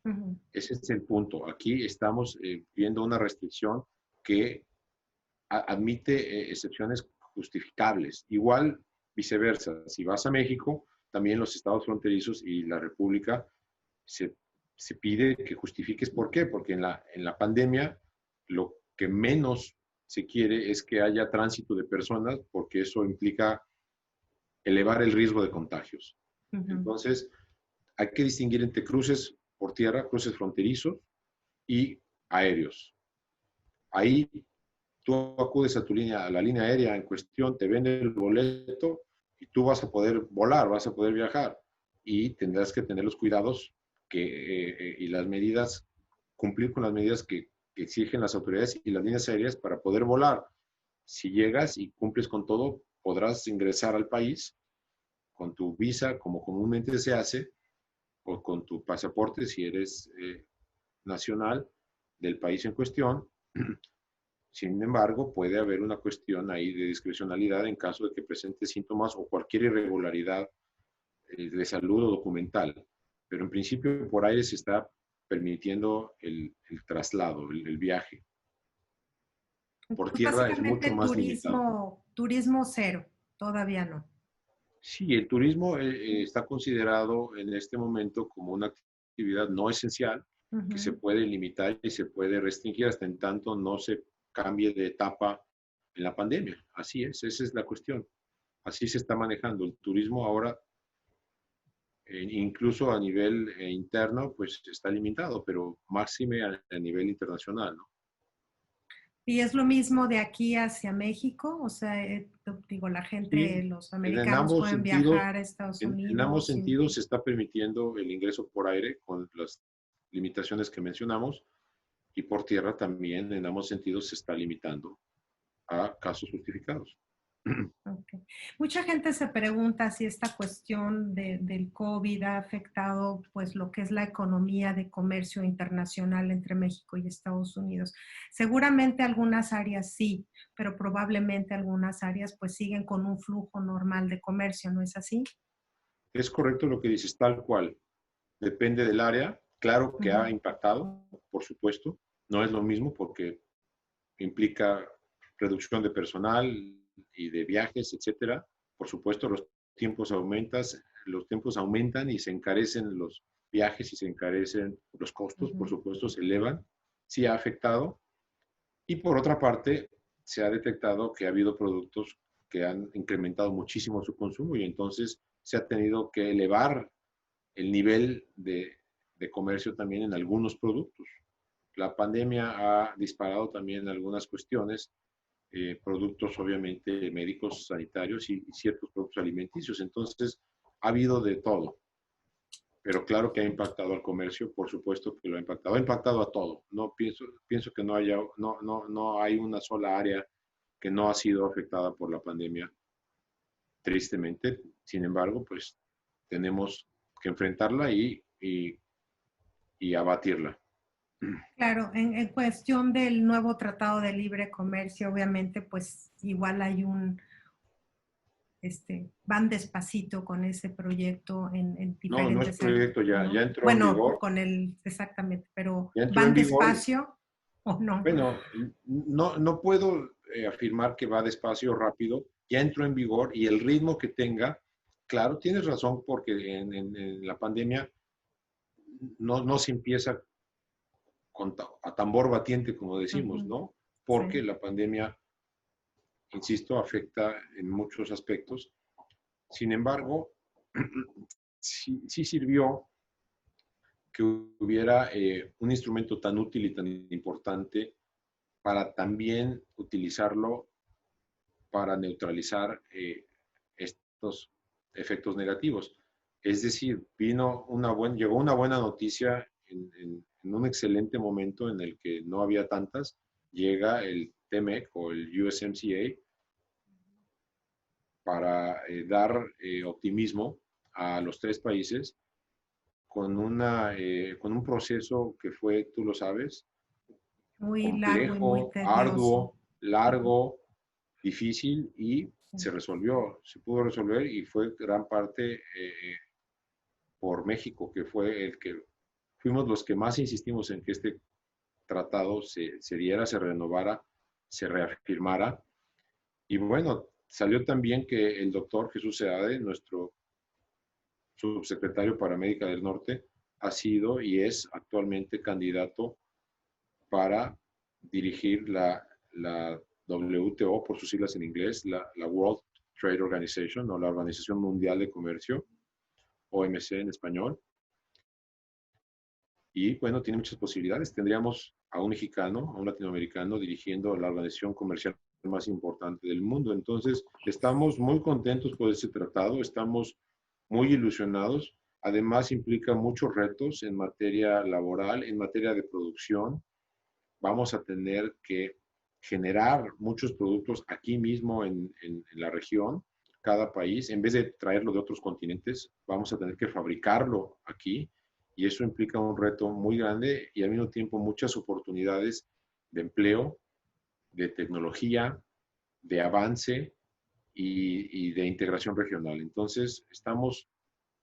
Uh-huh. Ese es el punto. Aquí estamos viendo una restricción que admite excepciones justificables. Igual, viceversa, si vas a México, también los estados fronterizos y la República se pide que justifiques por qué, porque en la pandemia lo que menos se quiere es que haya tránsito de personas, porque eso implica elevar el riesgo de contagios. Uh-huh. Entonces, hay que distinguir entre cruces por tierra, cruces fronterizos y aéreos. Ahí tú acudes a la línea aérea en cuestión, te vende el boleto y tú vas a poder volar, vas a poder viajar y tendrás que tener los cuidados y las medidas, cumplir con las medidas que exigen las autoridades y las líneas aéreas para poder volar. Si llegas y cumples con todo, podrás ingresar al país con tu visa, como comúnmente se hace, o con tu pasaporte si eres nacional del país en cuestión. Sin embargo, puede haber una cuestión ahí de discrecionalidad en caso de que presente síntomas o cualquier irregularidad de salud o documental. Pero en principio por aire se está permitiendo el traslado, el viaje. Por tierra es mucho más limitado. Turismo cero, todavía no. Sí, el turismo está considerado en este momento como una actividad no esencial Uh-huh. que se puede limitar y se puede restringir hasta en tanto no se cambie de etapa en la pandemia. Así es, esa es la cuestión. Así se está manejando el turismo ahora. Incluso a nivel interno, pues está limitado, pero máxime a nivel internacional, ¿no? ¿Y es lo mismo de aquí hacia México? O sea, digo, la gente, Sí, los en americanos ambos pueden sentidos, viajar a Estados en Unidos. ambos sentidos se está permitiendo el ingreso por aire con las limitaciones que mencionamos y por tierra también en ambos sentidos se está limitando a casos justificados. Okay. Mucha gente se pregunta si esta cuestión del COVID ha afectado pues lo que es la economía de comercio internacional entre México y Estados Unidos. Seguramente algunas áreas sí, pero probablemente algunas áreas pues siguen con un flujo normal de comercio, ¿no es así? Es correcto lo que dices, tal cual. Depende del área. Claro que ha Ujú, impactado, por supuesto. No es lo mismo porque implica reducción de personal y de viajes, etcétera. Por supuesto, los tiempos aumentan y se encarecen los viajes y se encarecen los costos, por ujú. supuesto, se elevan. Sí ha afectado. Y por otra parte, se ha detectado que ha habido productos que han incrementado muchísimo su consumo y entonces se ha tenido que elevar el nivel de comercio también en algunos productos. La pandemia ha disparado también algunas cuestiones, productos obviamente médicos, sanitarios y ciertos productos alimenticios. Entonces, ha habido de todo. Pero claro que ha impactado al comercio, por supuesto que lo ha impactado a todo. No pienso que no hay una sola área que no ha sido afectada por la pandemia, tristemente. Sin embargo, pues tenemos que enfrentarla y abatirla. Claro, en cuestión del nuevo Tratado de Libre Comercio, obviamente pues igual hay van despacito con ese proyecto en No, no es diferentes áreas, proyecto, ya ¿no? entró en Bueno, vigor, exactamente, pero ya entró ¿van en vigor. despacio o no? Bueno, no puedo afirmar que va despacio o rápido, ya entró en vigor y el ritmo que tenga, claro, tienes razón, porque en la pandemia no se empieza a tambor batiente, como decimos, Ujú, ¿no? Porque sí. la pandemia, insisto, afecta en muchos aspectos. Sin embargo, sí sirvió que hubiera un instrumento tan útil y tan importante para también utilizarlo para neutralizar estos efectos negativos. Es decir, llegó una buena noticia en un excelente momento en el que no había tantas. Llega el TMEC o el USMCA para dar optimismo a los tres países con un proceso que fue, tú lo sabes, Muy largo y muy complejo, tedioso. arduo, largo, difícil y Sí. se pudo resolver y fue gran parte por México, que fue fuimos los que más insistimos en que este tratado se diera, se renovara, se reafirmara. Y bueno, salió también que el doctor Jesús Seade, nuestro subsecretario para América del Norte, ha sido y es actualmente candidato para dirigir la WTO, por sus siglas en inglés, la World Trade Organization o la Organización Mundial de Comercio, OMC en español. Y bueno, tiene muchas posibilidades. Tendríamos a un mexicano, a un latinoamericano dirigiendo la organización comercial más importante del mundo. Entonces, estamos muy contentos por ese tratado, estamos muy ilusionados. Además, implica muchos retos en materia laboral, en materia de producción. Vamos a tener que generar muchos productos aquí mismo en la región, cada país, en vez de traerlo de otros continentes, vamos a tener que fabricarlo aquí y eso implica un reto muy grande y al mismo tiempo muchas oportunidades de empleo, de tecnología, de avance y de integración regional. Entonces, estamos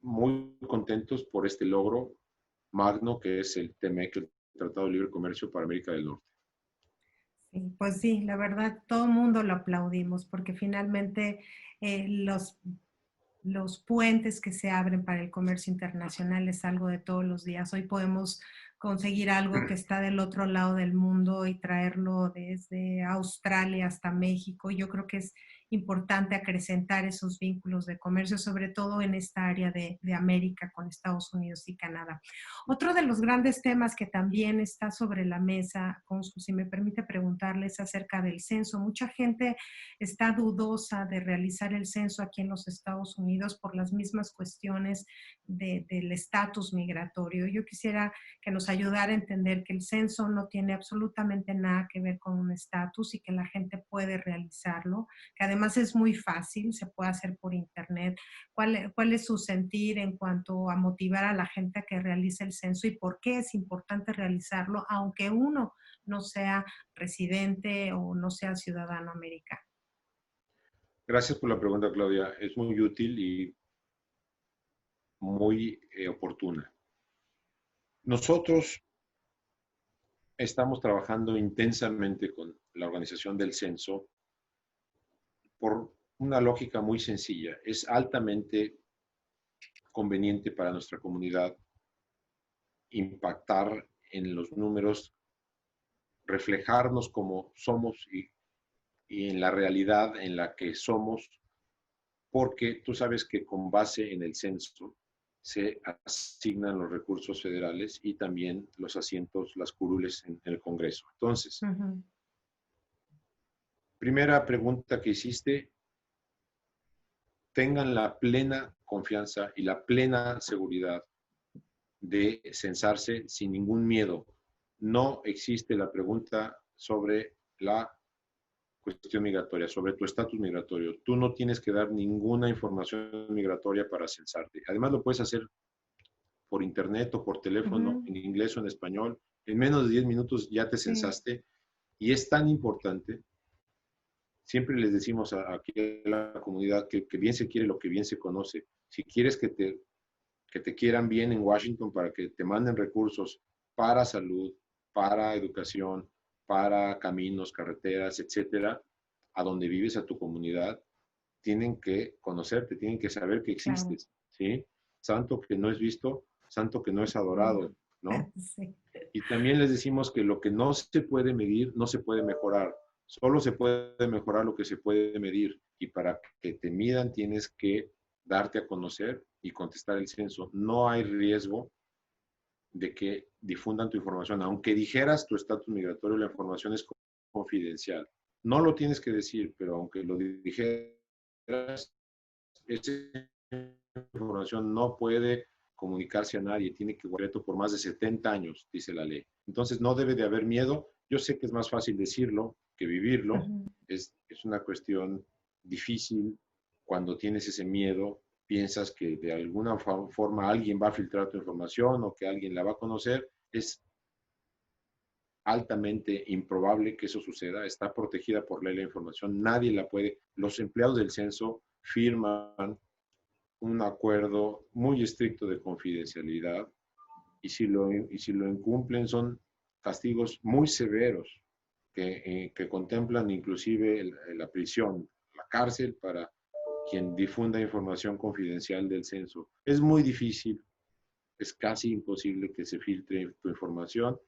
muy contentos por este logro magno que es el TMEC, el Tratado de Libre Comercio para América del Norte. Sí, pues sí, la verdad, todo el mundo lo aplaudimos porque finalmente los puentes que se abren para el comercio internacional es algo de todos los días. Hoy podemos conseguir algo que está del otro lado del mundo y traerlo desde Australia hasta México. Yo creo que es importante acrecentar esos vínculos de comercio, sobre todo en esta área de América con Estados Unidos y Canadá. Otro de los grandes temas que también está sobre la mesa, cónsul, si me permite preguntarles acerca del censo. Mucha gente está dudosa de realizar el censo aquí en los Estados Unidos por las mismas cuestiones del estatus migratorio. Yo quisiera que nos ayudara a entender que el censo no tiene absolutamente nada que ver con un estatus y que la gente puede realizarlo, que además es muy fácil, se puede hacer por internet. ¿Cuál es su sentir en cuanto a motivar a la gente a que realice el censo y por qué es importante realizarlo, aunque uno no sea residente o no sea ciudadano americano? Gracias por la pregunta, Claudia. Es muy útil y muy oportuna. Nosotros estamos trabajando intensamente con la organización del censo por una lógica muy sencilla. Es altamente conveniente para nuestra comunidad impactar en los números, reflejarnos como somos y en la realidad en la que somos, porque tú sabes que con base en el censo se asignan los recursos federales y también los asientos, las curules en el Congreso. Entonces, primera pregunta que hiciste, tengan la plena confianza y la plena seguridad de censarse sin ningún miedo. No existe la pregunta sobre la cuestión migratoria, sobre tu estatus migratorio. Tú no tienes que dar ninguna información migratoria para censarte. Además, lo puedes hacer por internet o por teléfono, en inglés o en español. En menos de 10 minutos ya te censaste. Y es tan importante. Siempre les decimos aquí a la comunidad que bien se quiere lo que bien se conoce. Si quieres que te quieran bien en Washington para que te manden recursos para salud, para educación, para caminos, carreteras, etcétera, a donde vives, a tu comunidad, tienen que conocerte, tienen que saber que existes, ¿sí? Santo que no es visto, santo que no es adorado, ¿no? Sí. Y también les decimos que lo que no se puede medir, no se puede mejorar. Solo se puede mejorar lo que se puede medir. Y para que te midan, tienes que darte a conocer y contestar el censo. No hay riesgo de que difundan tu información. Aunque dijeras tu estatus migratorio, la información es confidencial. No lo tienes que decir, pero aunque lo dijeras, esa información no puede comunicarse a nadie, tiene que guardar por más de 70 años, dice la ley. Entonces no debe de haber miedo. Yo sé que es más fácil decirlo que vivirlo. Es una cuestión difícil cuando tienes ese miedo, piensas que de alguna forma alguien va a filtrar tu información o que alguien la va a conocer. Es altamente improbable que eso suceda. Está protegida por ley la información. Nadie la puede. Los empleados del censo firman un acuerdo muy estricto de confidencialidad y si lo incumplen son castigos muy severos que contemplan inclusive la prisión, la cárcel para quien difunda información confidencial del censo. Es muy difícil, es casi imposible que se filtre tu información.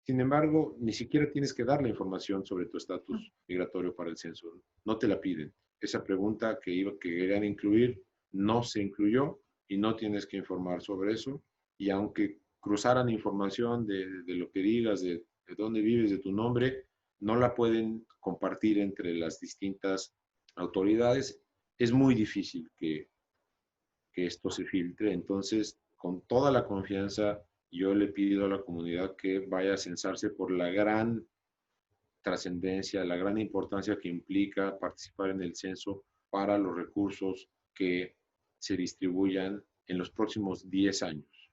Sin embargo, ni siquiera tienes que dar la información sobre tu estatus migratorio para el censo. No te la piden. Esa pregunta que querían incluir no se incluyó y no tienes que informar sobre eso. Y aunque cruzaran información de lo que digas, de dónde vives, de tu nombre, no la pueden compartir entre las distintas autoridades. Es muy difícil que esto se filtre. Entonces, con toda la confianza, yo le pido a la comunidad que vaya a censarse por la gran trascendencia, la gran importancia que implica participar en el censo para los recursos que se distribuyan en los próximos 10 años.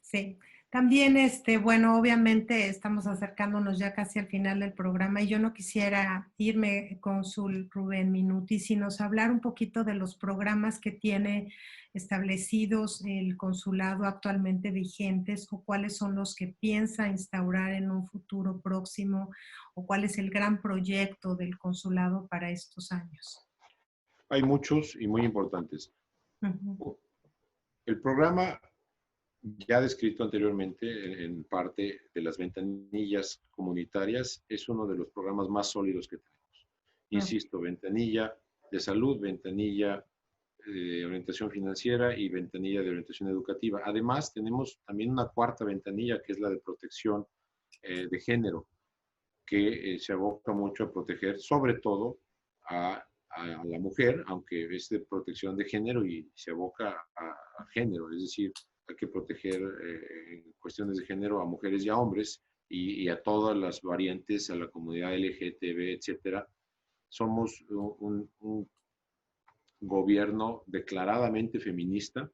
Sí, también, bueno, obviamente estamos acercándonos ya casi al final del programa y yo no quisiera irme, cónsul Rubén Minuti, sino hablar un poquito de los programas que tiene establecidos el consulado actualmente vigentes o cuáles son los que piensa instaurar en un futuro próximo o cuál es el gran proyecto del consulado para estos años. Hay muchos y muy importantes. El programa ya descrito anteriormente en parte de las ventanillas comunitarias, es uno de los programas más sólidos que tenemos. Insisto, ventanilla de salud, ventanilla de orientación financiera y ventanilla de orientación educativa. Además, tenemos también una cuarta ventanilla, que es la de protección de género, que se aboca mucho a proteger, sobre todo, a la mujer, aunque es de protección de género y se aboca a género, es decir, hay que proteger en cuestiones de género a mujeres y a hombres y a todas las variantes, a la comunidad LGTB, etcétera. Somos un gobierno declaradamente feminista,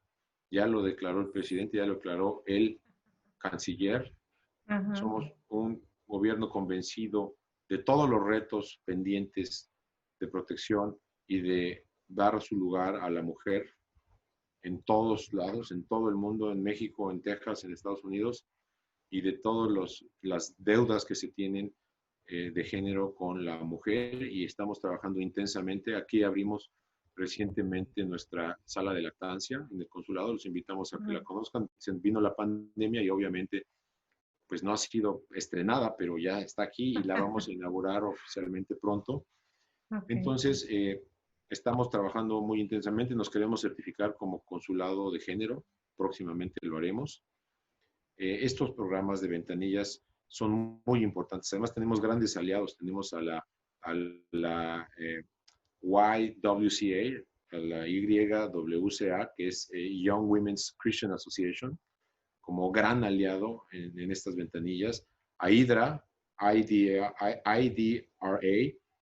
ya lo declaró el presidente, ya lo declaró el canciller. Ajá. Somos un gobierno convencido de todos los retos pendientes de protección y de dar su lugar a la mujer en todos lados, en todo el mundo, en México, en Texas, en Estados Unidos, y de todas las deudas que se tienen de género con la mujer, y estamos trabajando intensamente. Aquí abrimos recientemente nuestra sala de lactancia en el consulado, los invitamos a que la conozcan. Se vino la pandemia y obviamente pues no ha sido estrenada, pero ya está aquí y la vamos a inaugurar oficialmente pronto. Okay. Entonces, estamos trabajando muy intensamente, nos queremos certificar como consulado de género, próximamente lo haremos. Estos programas de ventanillas son muy importantes. Además, tenemos grandes aliados. Tenemos a la YWCA, a la YWCA, que es Young Women's Christian Association, como gran aliado en estas ventanillas. A IDRA, IDRA,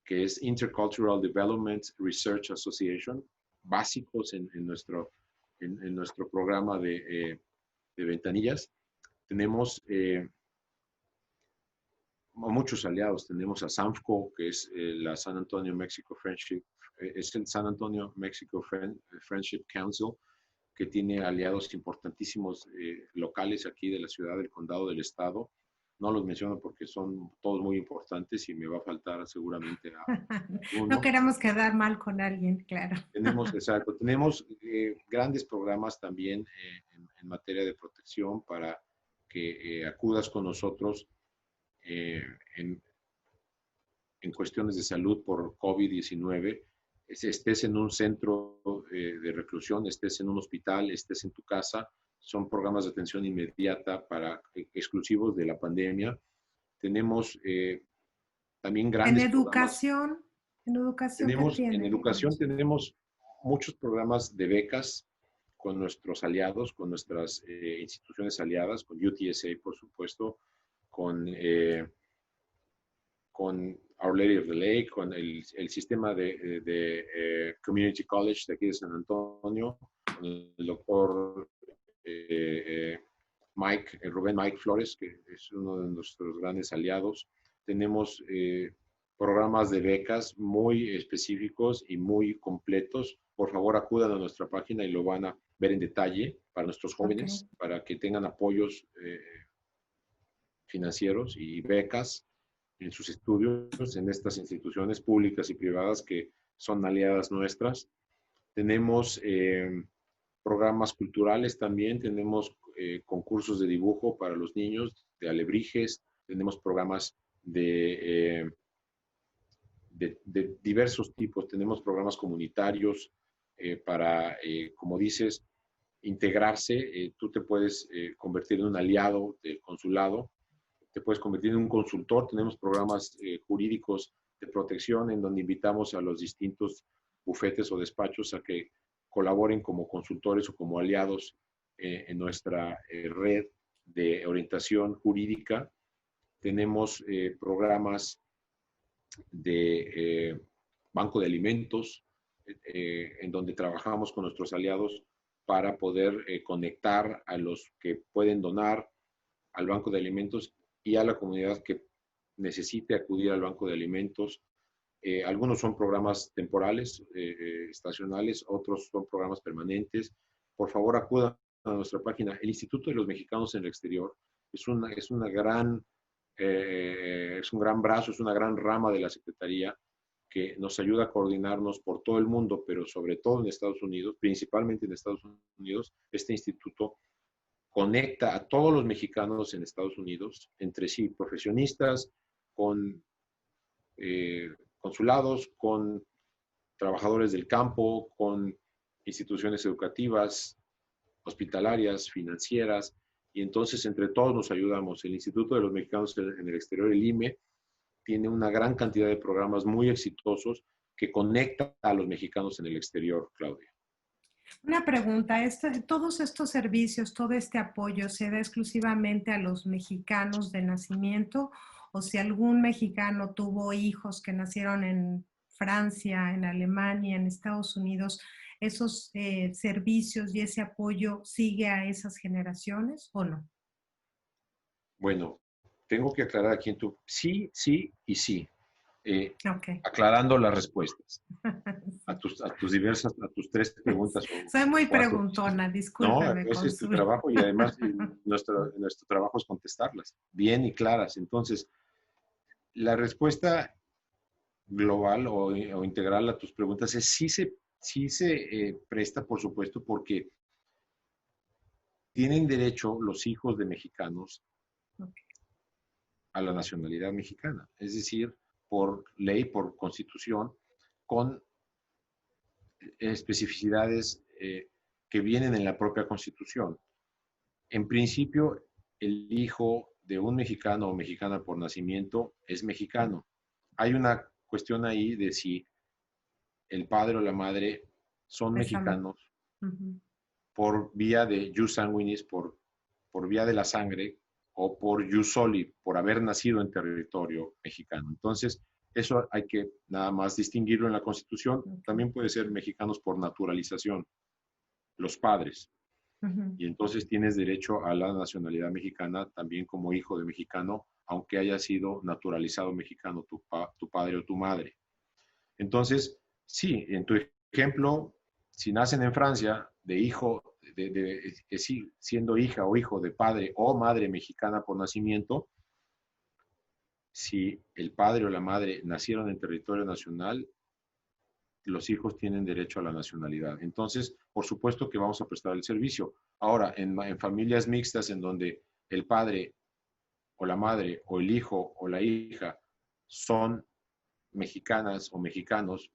que es Intercultural Development Research Association, básicos en nuestro programa de ventanillas. Tenemos muchos aliados. Tenemos a SANFCO, que es la San Antonio Mexico Friendship, es el San Antonio Mexico Friendship Council, que tiene aliados importantísimos locales aquí de la ciudad, del condado, del estado. No los menciono porque son todos muy importantes y me va a faltar seguramente a No uno. queremos quedar mal con alguien, claro. Tenemos grandes programas también en materia de protección para que acudas con nosotros eh, en, en cuestiones de salud por COVID-19, estés en un centro de reclusión, estés en un hospital, estés en tu casa. Son programas de atención inmediata para exclusivos de la pandemia. Tenemos también En grandes programas. educación, ¿qué En tienen? educación tenemos muchos programas de becas con nuestros aliados, con nuestras instituciones aliadas, con UTSA, por supuesto, con Our Lady of the Lake, con el sistema de Community College de aquí de San Antonio, con el doctor Rubén Mike Flores, que es uno de nuestros grandes aliados. Tenemos programas de becas muy específicos y muy completos. Por favor, acudan a nuestra página y lo van a ver en detalle para nuestros jóvenes, Okay. para que tengan apoyos financieros y becas en sus estudios en estas instituciones públicas y privadas que son aliadas nuestras. Tenemos programas culturales también, tenemos concursos de dibujo para los niños, de alebrijes, tenemos programas de diversos tipos, tenemos programas comunitarios para, como dices, integrarse. Tú te puedes convertir en un aliado del consulado, te puedes convertir en un consultor. Tenemos programas jurídicos de protección en donde invitamos a los distintos bufetes o despachos a que colaboren como consultores o como aliados en nuestra red de orientación jurídica. Tenemos programas de banco de alimentos, en donde trabajamos con nuestros aliados para poder conectar a los que pueden donar al banco de alimentos y a la comunidad que necesite acudir al banco de alimentos. Algunos son programas temporales, estacionales, otros son programas permanentes. Por favor, acudan a nuestra página. El Instituto de los Mexicanos en el Exterior es una gran, es un gran brazo, es una gran rama de la Secretaría que nos ayuda a coordinarnos por todo el mundo, pero sobre todo en Estados Unidos, principalmente en Estados Unidos. Este instituto conecta a todos los mexicanos en Estados Unidos entre sí, profesionistas, con consulados, con trabajadores del campo, con instituciones educativas, hospitalarias, financieras, y entonces entre todos nos ayudamos. El Instituto de los Mexicanos en el Exterior, el IME, tiene una gran cantidad de programas muy exitosos que conectan a los mexicanos en el exterior, Claudia. Una pregunta, ¿todos estos servicios, todo este apoyo se da exclusivamente a los mexicanos de nacimiento o si algún mexicano tuvo hijos que nacieron en Francia, en Alemania, en Estados Unidos, esos servicios y ese apoyo sigue a esas generaciones o no? Bueno, tengo que aclarar aquí en tu sí, sí y sí, Ok. aclarando las respuestas a tus tres preguntas o Soy muy cuatro. preguntona, No, discúlpeme, ese es tu cónsul. trabajo y además nuestro trabajo es contestarlas bien y claras. Entonces, la respuesta global o integral a tus preguntas es sí se presta, por supuesto, porque tienen derecho los hijos de mexicanos a la nacionalidad mexicana, es decir, por ley, por constitución, con especificidades que vienen en la propia constitución. En principio, el hijo de un mexicano o mexicana por nacimiento es mexicano. Hay una cuestión ahí de si el padre o la madre son Pésame. mexicanos Ujú. por vía de jus sanguinis, por vía de la sangre, o por jus soli, por haber nacido en territorio mexicano. Entonces, eso hay que nada más distinguirlo en la Constitución. Ok. También puede ser mexicanos por naturalización, los padres. Ujú. Y entonces tienes derecho a la nacionalidad mexicana también como hijo de mexicano, aunque haya sido naturalizado mexicano tu padre o tu madre. Entonces, sí, en tu ejemplo, si nacen en Francia de hijo, siendo hija o hijo de padre o madre mexicana por nacimiento, si el padre o la madre nacieron en territorio nacional, los hijos tienen derecho a la nacionalidad. Entonces, por supuesto que vamos a prestar el servicio. Ahora, en familias mixtas en donde el padre o la madre o el hijo o la hija son mexicanas o mexicanos,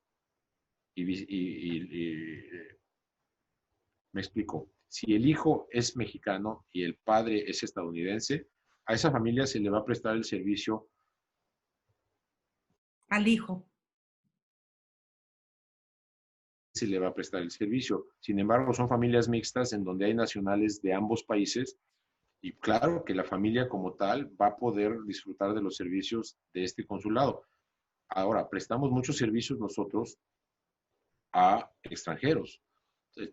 me explico, si el hijo es mexicano y el padre es estadounidense, a esa familia se le va a prestar el servicio, Al hijo. se le va a prestar el servicio. Sin embargo, son familias mixtas en donde hay nacionales de ambos países y claro que la familia como tal va a poder disfrutar de los servicios de este consulado. Ahora, prestamos muchos servicios nosotros a extranjeros.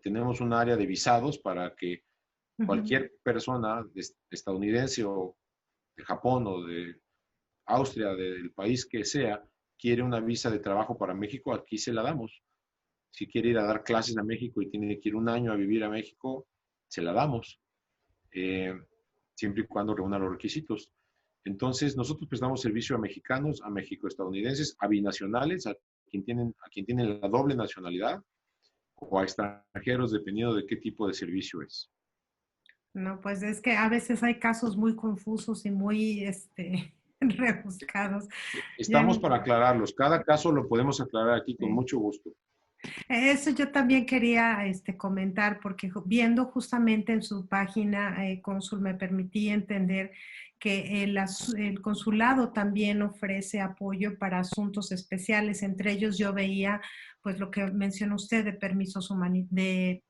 Tenemos un área de visados para que Ujú. cualquier persona estadounidense o de Japón o de Austria, del país que sea, quiere una visa de trabajo para México, aquí se la damos. Si quiere ir a dar clases a México y tiene que ir un año a vivir a México, se la damos, eh, siempre y cuando reúna los requisitos. Entonces, nosotros prestamos servicio a mexicanos, a mexico-estadounidenses, a binacionales, a quien tienen la doble nacionalidad, o a extranjeros, dependiendo de qué tipo de servicio es. No, pues es que a veces hay casos muy confusos y muy rebuscados. Ya, Estamos para aclararlos. Cada caso lo podemos aclarar aquí con sí. mucho gusto. Eso yo también quería comentar, porque viendo justamente en su página, Cónsul, me permití entender que el consulado también ofrece apoyo para asuntos especiales. Entre ellos yo veía, pues lo que mencionó usted de permisos de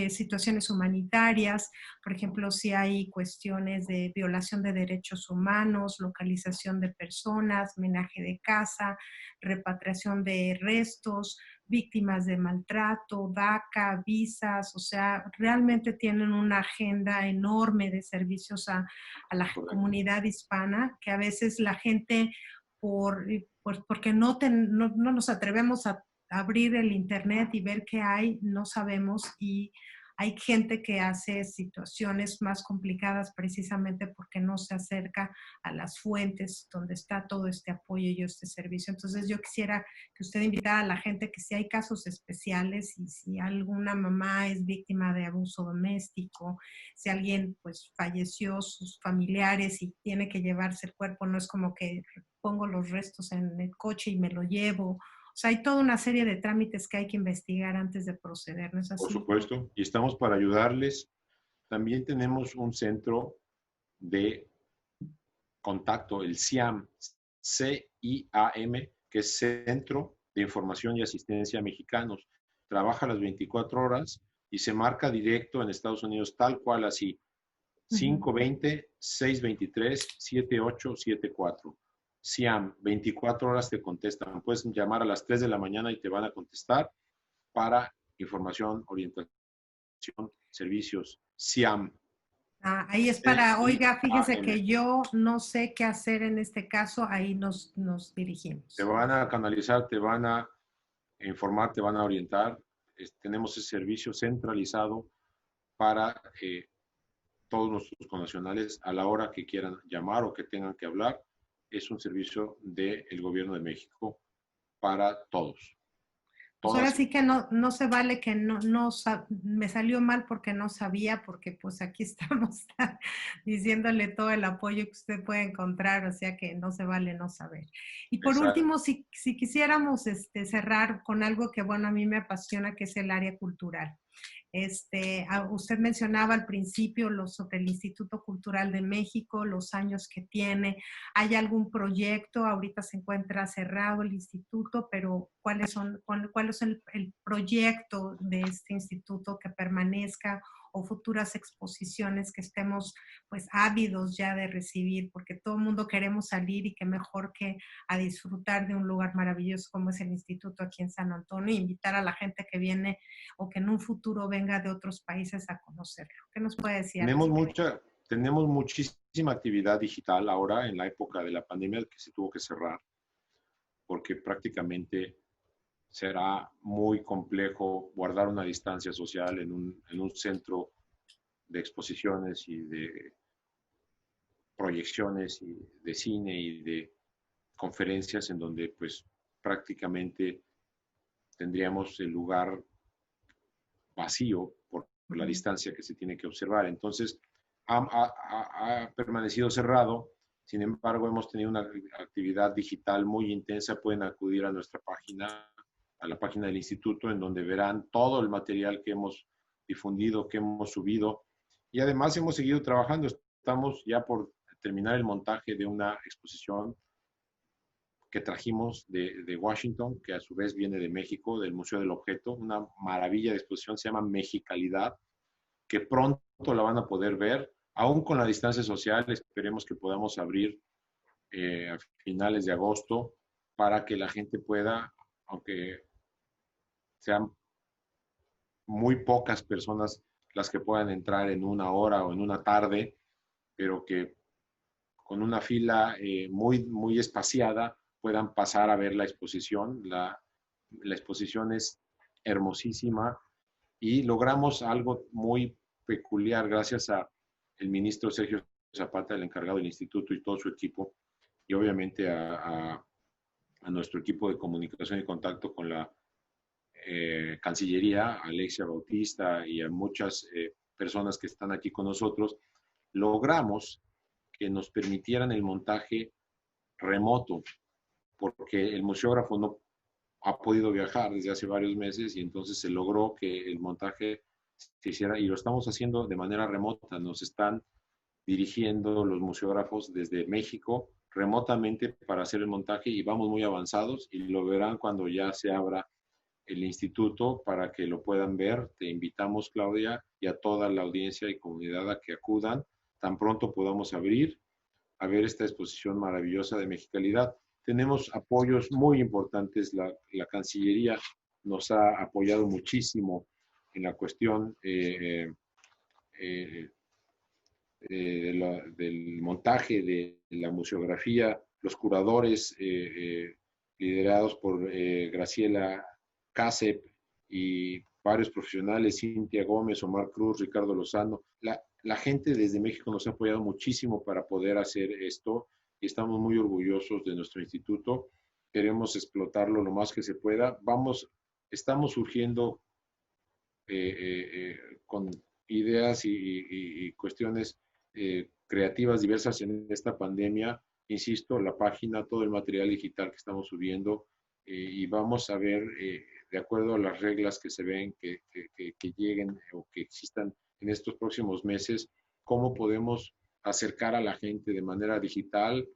situaciones humanitarias, por ejemplo, si hay cuestiones de violación de derechos humanos, localización de personas, menaje de casa, repatriación de restos, víctimas de maltrato, DACA, visas, o sea, realmente tienen una agenda enorme de servicios a la Correcto. comunidad hispana, que a veces la gente, porque no nos atrevemos a abrir el internet y ver qué hay, no sabemos y Hay gente que hace situaciones más complicadas precisamente porque no se acerca a las fuentes donde está todo este apoyo y este servicio. Entonces yo quisiera que usted invitara a la gente que si hay casos especiales y si alguna mamá es víctima de abuso doméstico, si alguien pues falleció, sus familiares y tiene que llevarse el cuerpo, no es como que pongo los restos en el coche y me lo llevo. O sea, hay toda una serie de trámites que hay que investigar antes de proceder, ¿no es Por así? supuesto, y estamos para ayudarles. También tenemos un centro de contacto, el CIAM, C-I-A-M, que es Centro de Información y Asistencia a Mexicanos. Trabaja las 24 horas y se marca directo en Estados Unidos, tal cual así. 520-623-7874. CIAM, 24 horas te contestan. Puedes llamar a las 3 de la mañana y te van a contestar para información, orientación, servicios. CIAM. Ah, ahí es para, oiga, fíjese C-I-A-M. que yo no sé qué hacer en este caso, ahí nos Te dirigimos. van a canalizar, te van a informar, te van a orientar. Tenemos ese servicio centralizado para todos nuestros connacionales a la hora que quieran llamar o que tengan que hablar. Es un servicio del gobierno de México para todos. Pues ahora Todas. sí que no se vale que me salió mal porque no sabía, porque pues aquí estamos diciéndole todo el apoyo que usted puede encontrar, o sea que no se vale no saber. Y por Exacto. último, si quisiéramos cerrar con algo que, bueno, a mí me apasiona, que es el área cultural. Usted mencionaba al principio sobre el Instituto Cultural de México, los años que tiene. ¿Hay algún proyecto? Ahorita se encuentra cerrado el instituto, pero ¿cuál es el proyecto de este instituto que permanezca o futuras exposiciones que estemos pues ávidos ya de recibir? Porque todo el mundo queremos salir y qué mejor que a disfrutar de un lugar maravilloso como es el instituto aquí en San Antonio e invitar a la gente que viene o que en un futuro venga de otros países a conocerlo. ¿Qué nos puede decir al respecto? Tenemos muchísima actividad digital ahora en la época de la pandemia que se tuvo que cerrar porque prácticamente será muy complejo guardar una distancia social en un centro de exposiciones y de proyecciones y de cine y de conferencias en donde pues prácticamente tendríamos el lugar vacío por la distancia que se tiene que observar. Entonces, ha permanecido cerrado. Sin embargo, hemos tenido una actividad digital muy intensa. Pueden acudir a nuestra página, a la página del instituto, en donde verán todo el material que hemos difundido, que hemos subido. Y además hemos seguido trabajando. Estamos ya por terminar el montaje de una exposición que trajimos de Washington, que a su vez viene de México, del Museo del Objeto, una maravilla de exposición, se llama Mexicalidad, que pronto la van a poder ver, aún con la distancia social, esperemos que podamos abrir a finales de agosto para que la gente pueda, aunque sean muy pocas personas las que puedan entrar en una hora o en una tarde, pero que con una fila muy espaciada puedan pasar a ver la exposición. La exposición es hermosísima y logramos algo muy peculiar gracias a el ministro Sergio Zapata, el encargado del instituto y todo su equipo, y obviamente a nuestro equipo de comunicación y contacto con la Cancillería, a Alexia Bautista y a muchas personas que están aquí con nosotros, logramos que nos permitieran el montaje remoto, porque el museógrafo no ha podido viajar desde hace varios meses y entonces se logró que el montaje se hiciera y lo estamos haciendo de manera remota. Nos están dirigiendo los museógrafos desde México remotamente para hacer el montaje y vamos muy avanzados y lo verán cuando ya se abra el instituto para que lo puedan ver. Te invitamos, Claudia, y a toda la audiencia y comunidad a que acudan tan pronto podamos abrir a ver esta exposición maravillosa de Mexicalidad. Tenemos apoyos muy importantes. La Cancillería nos ha apoyado muchísimo en la cuestión del montaje de la museografía. Los curadores liderados por Graciela Casep y varios profesionales, Cintia Gómez, Omar Cruz, Ricardo Lozano. La gente desde México nos ha apoyado muchísimo para poder hacer esto y estamos muy orgullosos de nuestro instituto. Queremos explotarlo lo más que se pueda. Estamos surgiendo con ideas y cuestiones creativas diversas en esta pandemia. Insisto, la página, todo el material digital que estamos subiendo y vamos a ver, de acuerdo a las reglas que se ven, que lleguen o que existan en estos próximos meses, cómo podemos acercar a la gente de manera digital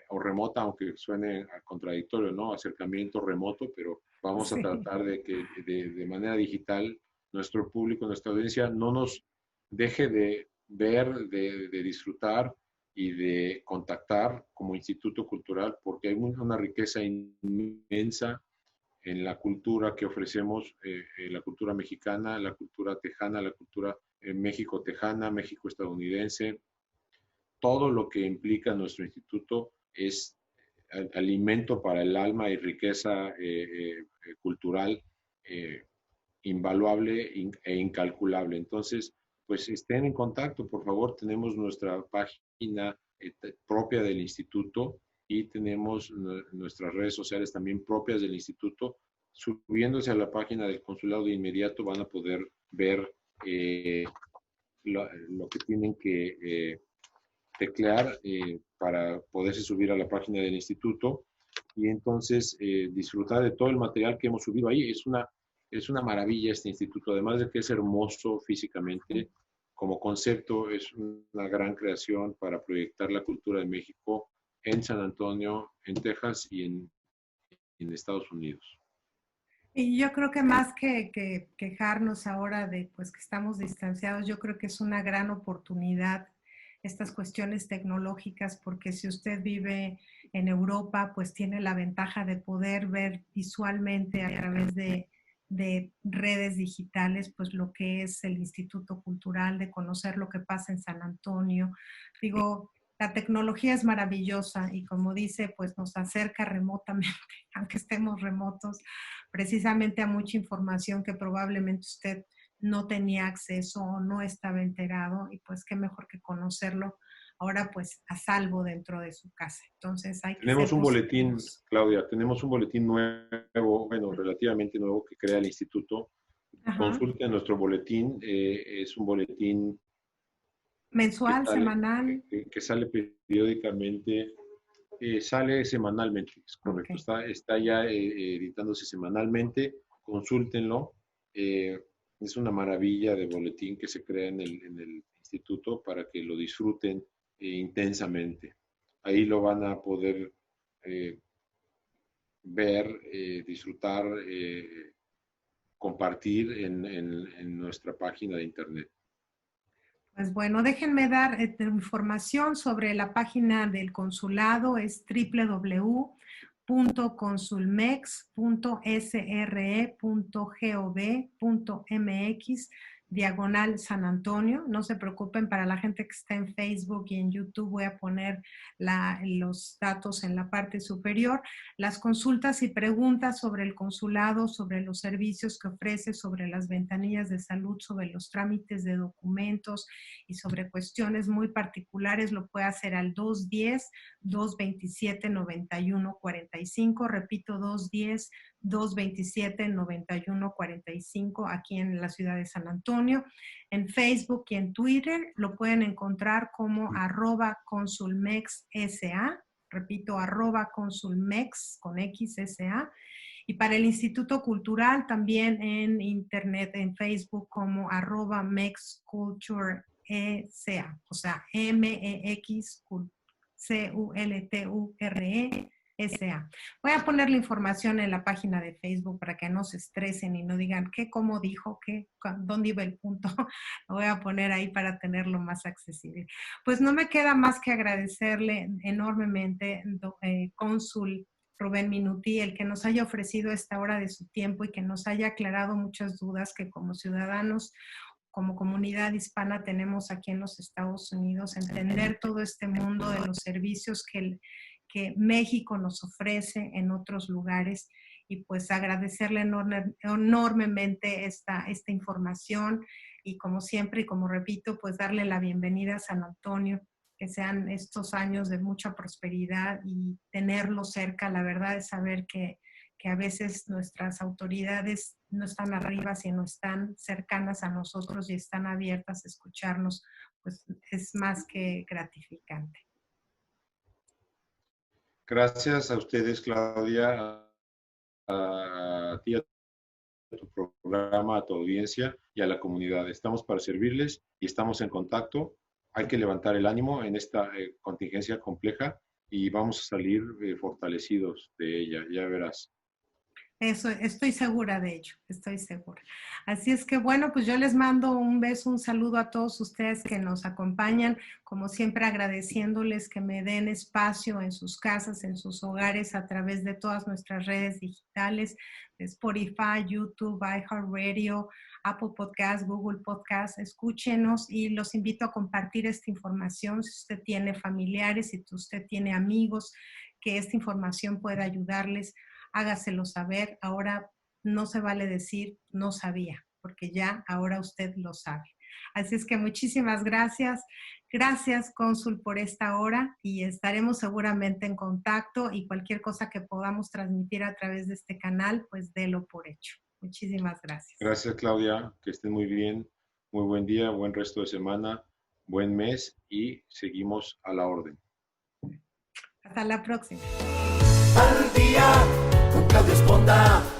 o remota, aunque suene contradictorio, ¿no? Acercamiento remoto, pero vamos a tratar de que de manera digital nuestro público, nuestra audiencia no nos deje de ver, de disfrutar y de contactar como Instituto Cultural, porque hay una riqueza inmensa en la cultura que ofrecemos, la cultura mexicana, la cultura tejana, la cultura México-tejana, México-estadounidense. Todo lo que implica nuestro instituto es alimento para el alma y riqueza cultural invaluable e incalculable. Entonces, pues estén en contacto, por favor. Tenemos nuestra página propia del instituto y tenemos nuestras redes sociales también propias del instituto. Subiéndose a la página del consulado de inmediato van a poder ver lo que tienen que teclear para poderse subir a la página del instituto y entonces disfrutar de todo el material que hemos subido ahí. Es una maravilla este instituto, además de que es hermoso físicamente. Como concepto es una gran creación para proyectar la cultura de México en San Antonio, en Texas y en Estados Unidos. Y yo creo que más que quejarnos ahora de pues que estamos distanciados, yo creo que es una gran oportunidad estas cuestiones tecnológicas, porque si usted vive en Europa, pues tiene la ventaja de poder ver visualmente a través de redes digitales, pues lo que es el Instituto Cultural, de conocer lo que pasa en San Antonio. Digo, la tecnología es maravillosa y como dice, pues nos acerca remotamente, aunque estemos remotos, precisamente a mucha información que probablemente usted no tenía acceso o no estaba enterado, y pues qué mejor que conocerlo ahora pues a salvo dentro de su casa. Entonces hay que Tenemos ser un boletín, positivos. Claudia, tenemos un boletín nuevo, bueno, relativamente nuevo que crea el instituto. Ajá. Consulte nuestro boletín, es un boletín Mensual, semanal. que sale periódicamente, sale semanalmente, es correcto, Ok. está ya editándose semanalmente, consúltenlo. Es una maravilla de boletín que se crea en el instituto para que lo disfruten intensamente. Ahí lo van a poder ver, disfrutar, compartir en nuestra página de internet. Pues bueno, déjenme dar información sobre la página del consulado, es www.consulmex.sre.gov.mx/San Antonio. No se preocupen, para la gente que está en Facebook y en YouTube voy a poner los datos en la parte superior. Las consultas y preguntas sobre el consulado, sobre los servicios que ofrece, sobre las ventanillas de salud, sobre los trámites de documentos y sobre cuestiones muy particulares, lo puede hacer al 210-227-9145. Repito, 210-227-9145 aquí en la ciudad de San Antonio. En Facebook y en Twitter lo pueden encontrar como @consulmexsa. Repito, @consulmex con XSA. Y para el Instituto Cultural también en internet, en Facebook como @mexculture.ca, o sea, MEXCULTURESA. Voy a poner la información en la página de Facebook para que no se estresen y no digan qué, cómo dijo, qué, dónde iba el punto. Lo voy a poner ahí para tenerlo más accesible. Pues no me queda más que agradecerle enormemente, cónsul Rubén Minuti, el que nos haya ofrecido esta hora de su tiempo y que nos haya aclarado muchas dudas que como ciudadanos, como comunidad hispana tenemos aquí en los Estados Unidos, entender todo este mundo de los servicios que México nos ofrece en otros lugares y pues agradecerle enormemente esta información y como siempre y como repito, pues darle la bienvenida a San Antonio, que sean estos años de mucha prosperidad y tenerlo cerca. La verdad es saber que a veces nuestras autoridades no están arriba, sino están cercanas a nosotros y están abiertas a escucharnos, pues es más que gratificante. Gracias a ustedes, Claudia, a ti, a tu programa, a tu audiencia y a la comunidad. Estamos para servirles y estamos en contacto. Hay que levantar el ánimo en esta contingencia compleja y vamos a salir fortalecidos de ella, ya verás. Eso, estoy segura de ello, estoy segura. Así es que bueno, pues yo les mando un beso, un saludo a todos ustedes que nos acompañan, como siempre agradeciéndoles que me den espacio en sus casas, en sus hogares, a través de todas nuestras redes digitales, de Spotify, YouTube, iHeartRadio, Apple Podcast, Google Podcast. Escúchenos y los invito a compartir esta información si usted tiene familiares, si usted tiene amigos, que esta información pueda ayudarles. Hágaselo saber. Ahora no se vale decir no sabía, porque ya ahora usted lo sabe. Así es que muchísimas gracias. Gracias, cónsul, por esta hora y estaremos seguramente en contacto y cualquier cosa que podamos transmitir a través de este canal, pues délo por hecho. Muchísimas gracias. Gracias, Claudia. Que estén muy bien. Muy buen día, buen resto de semana, buen mes y seguimos a la orden. Hasta la próxima. Al día con Claudia Esponda.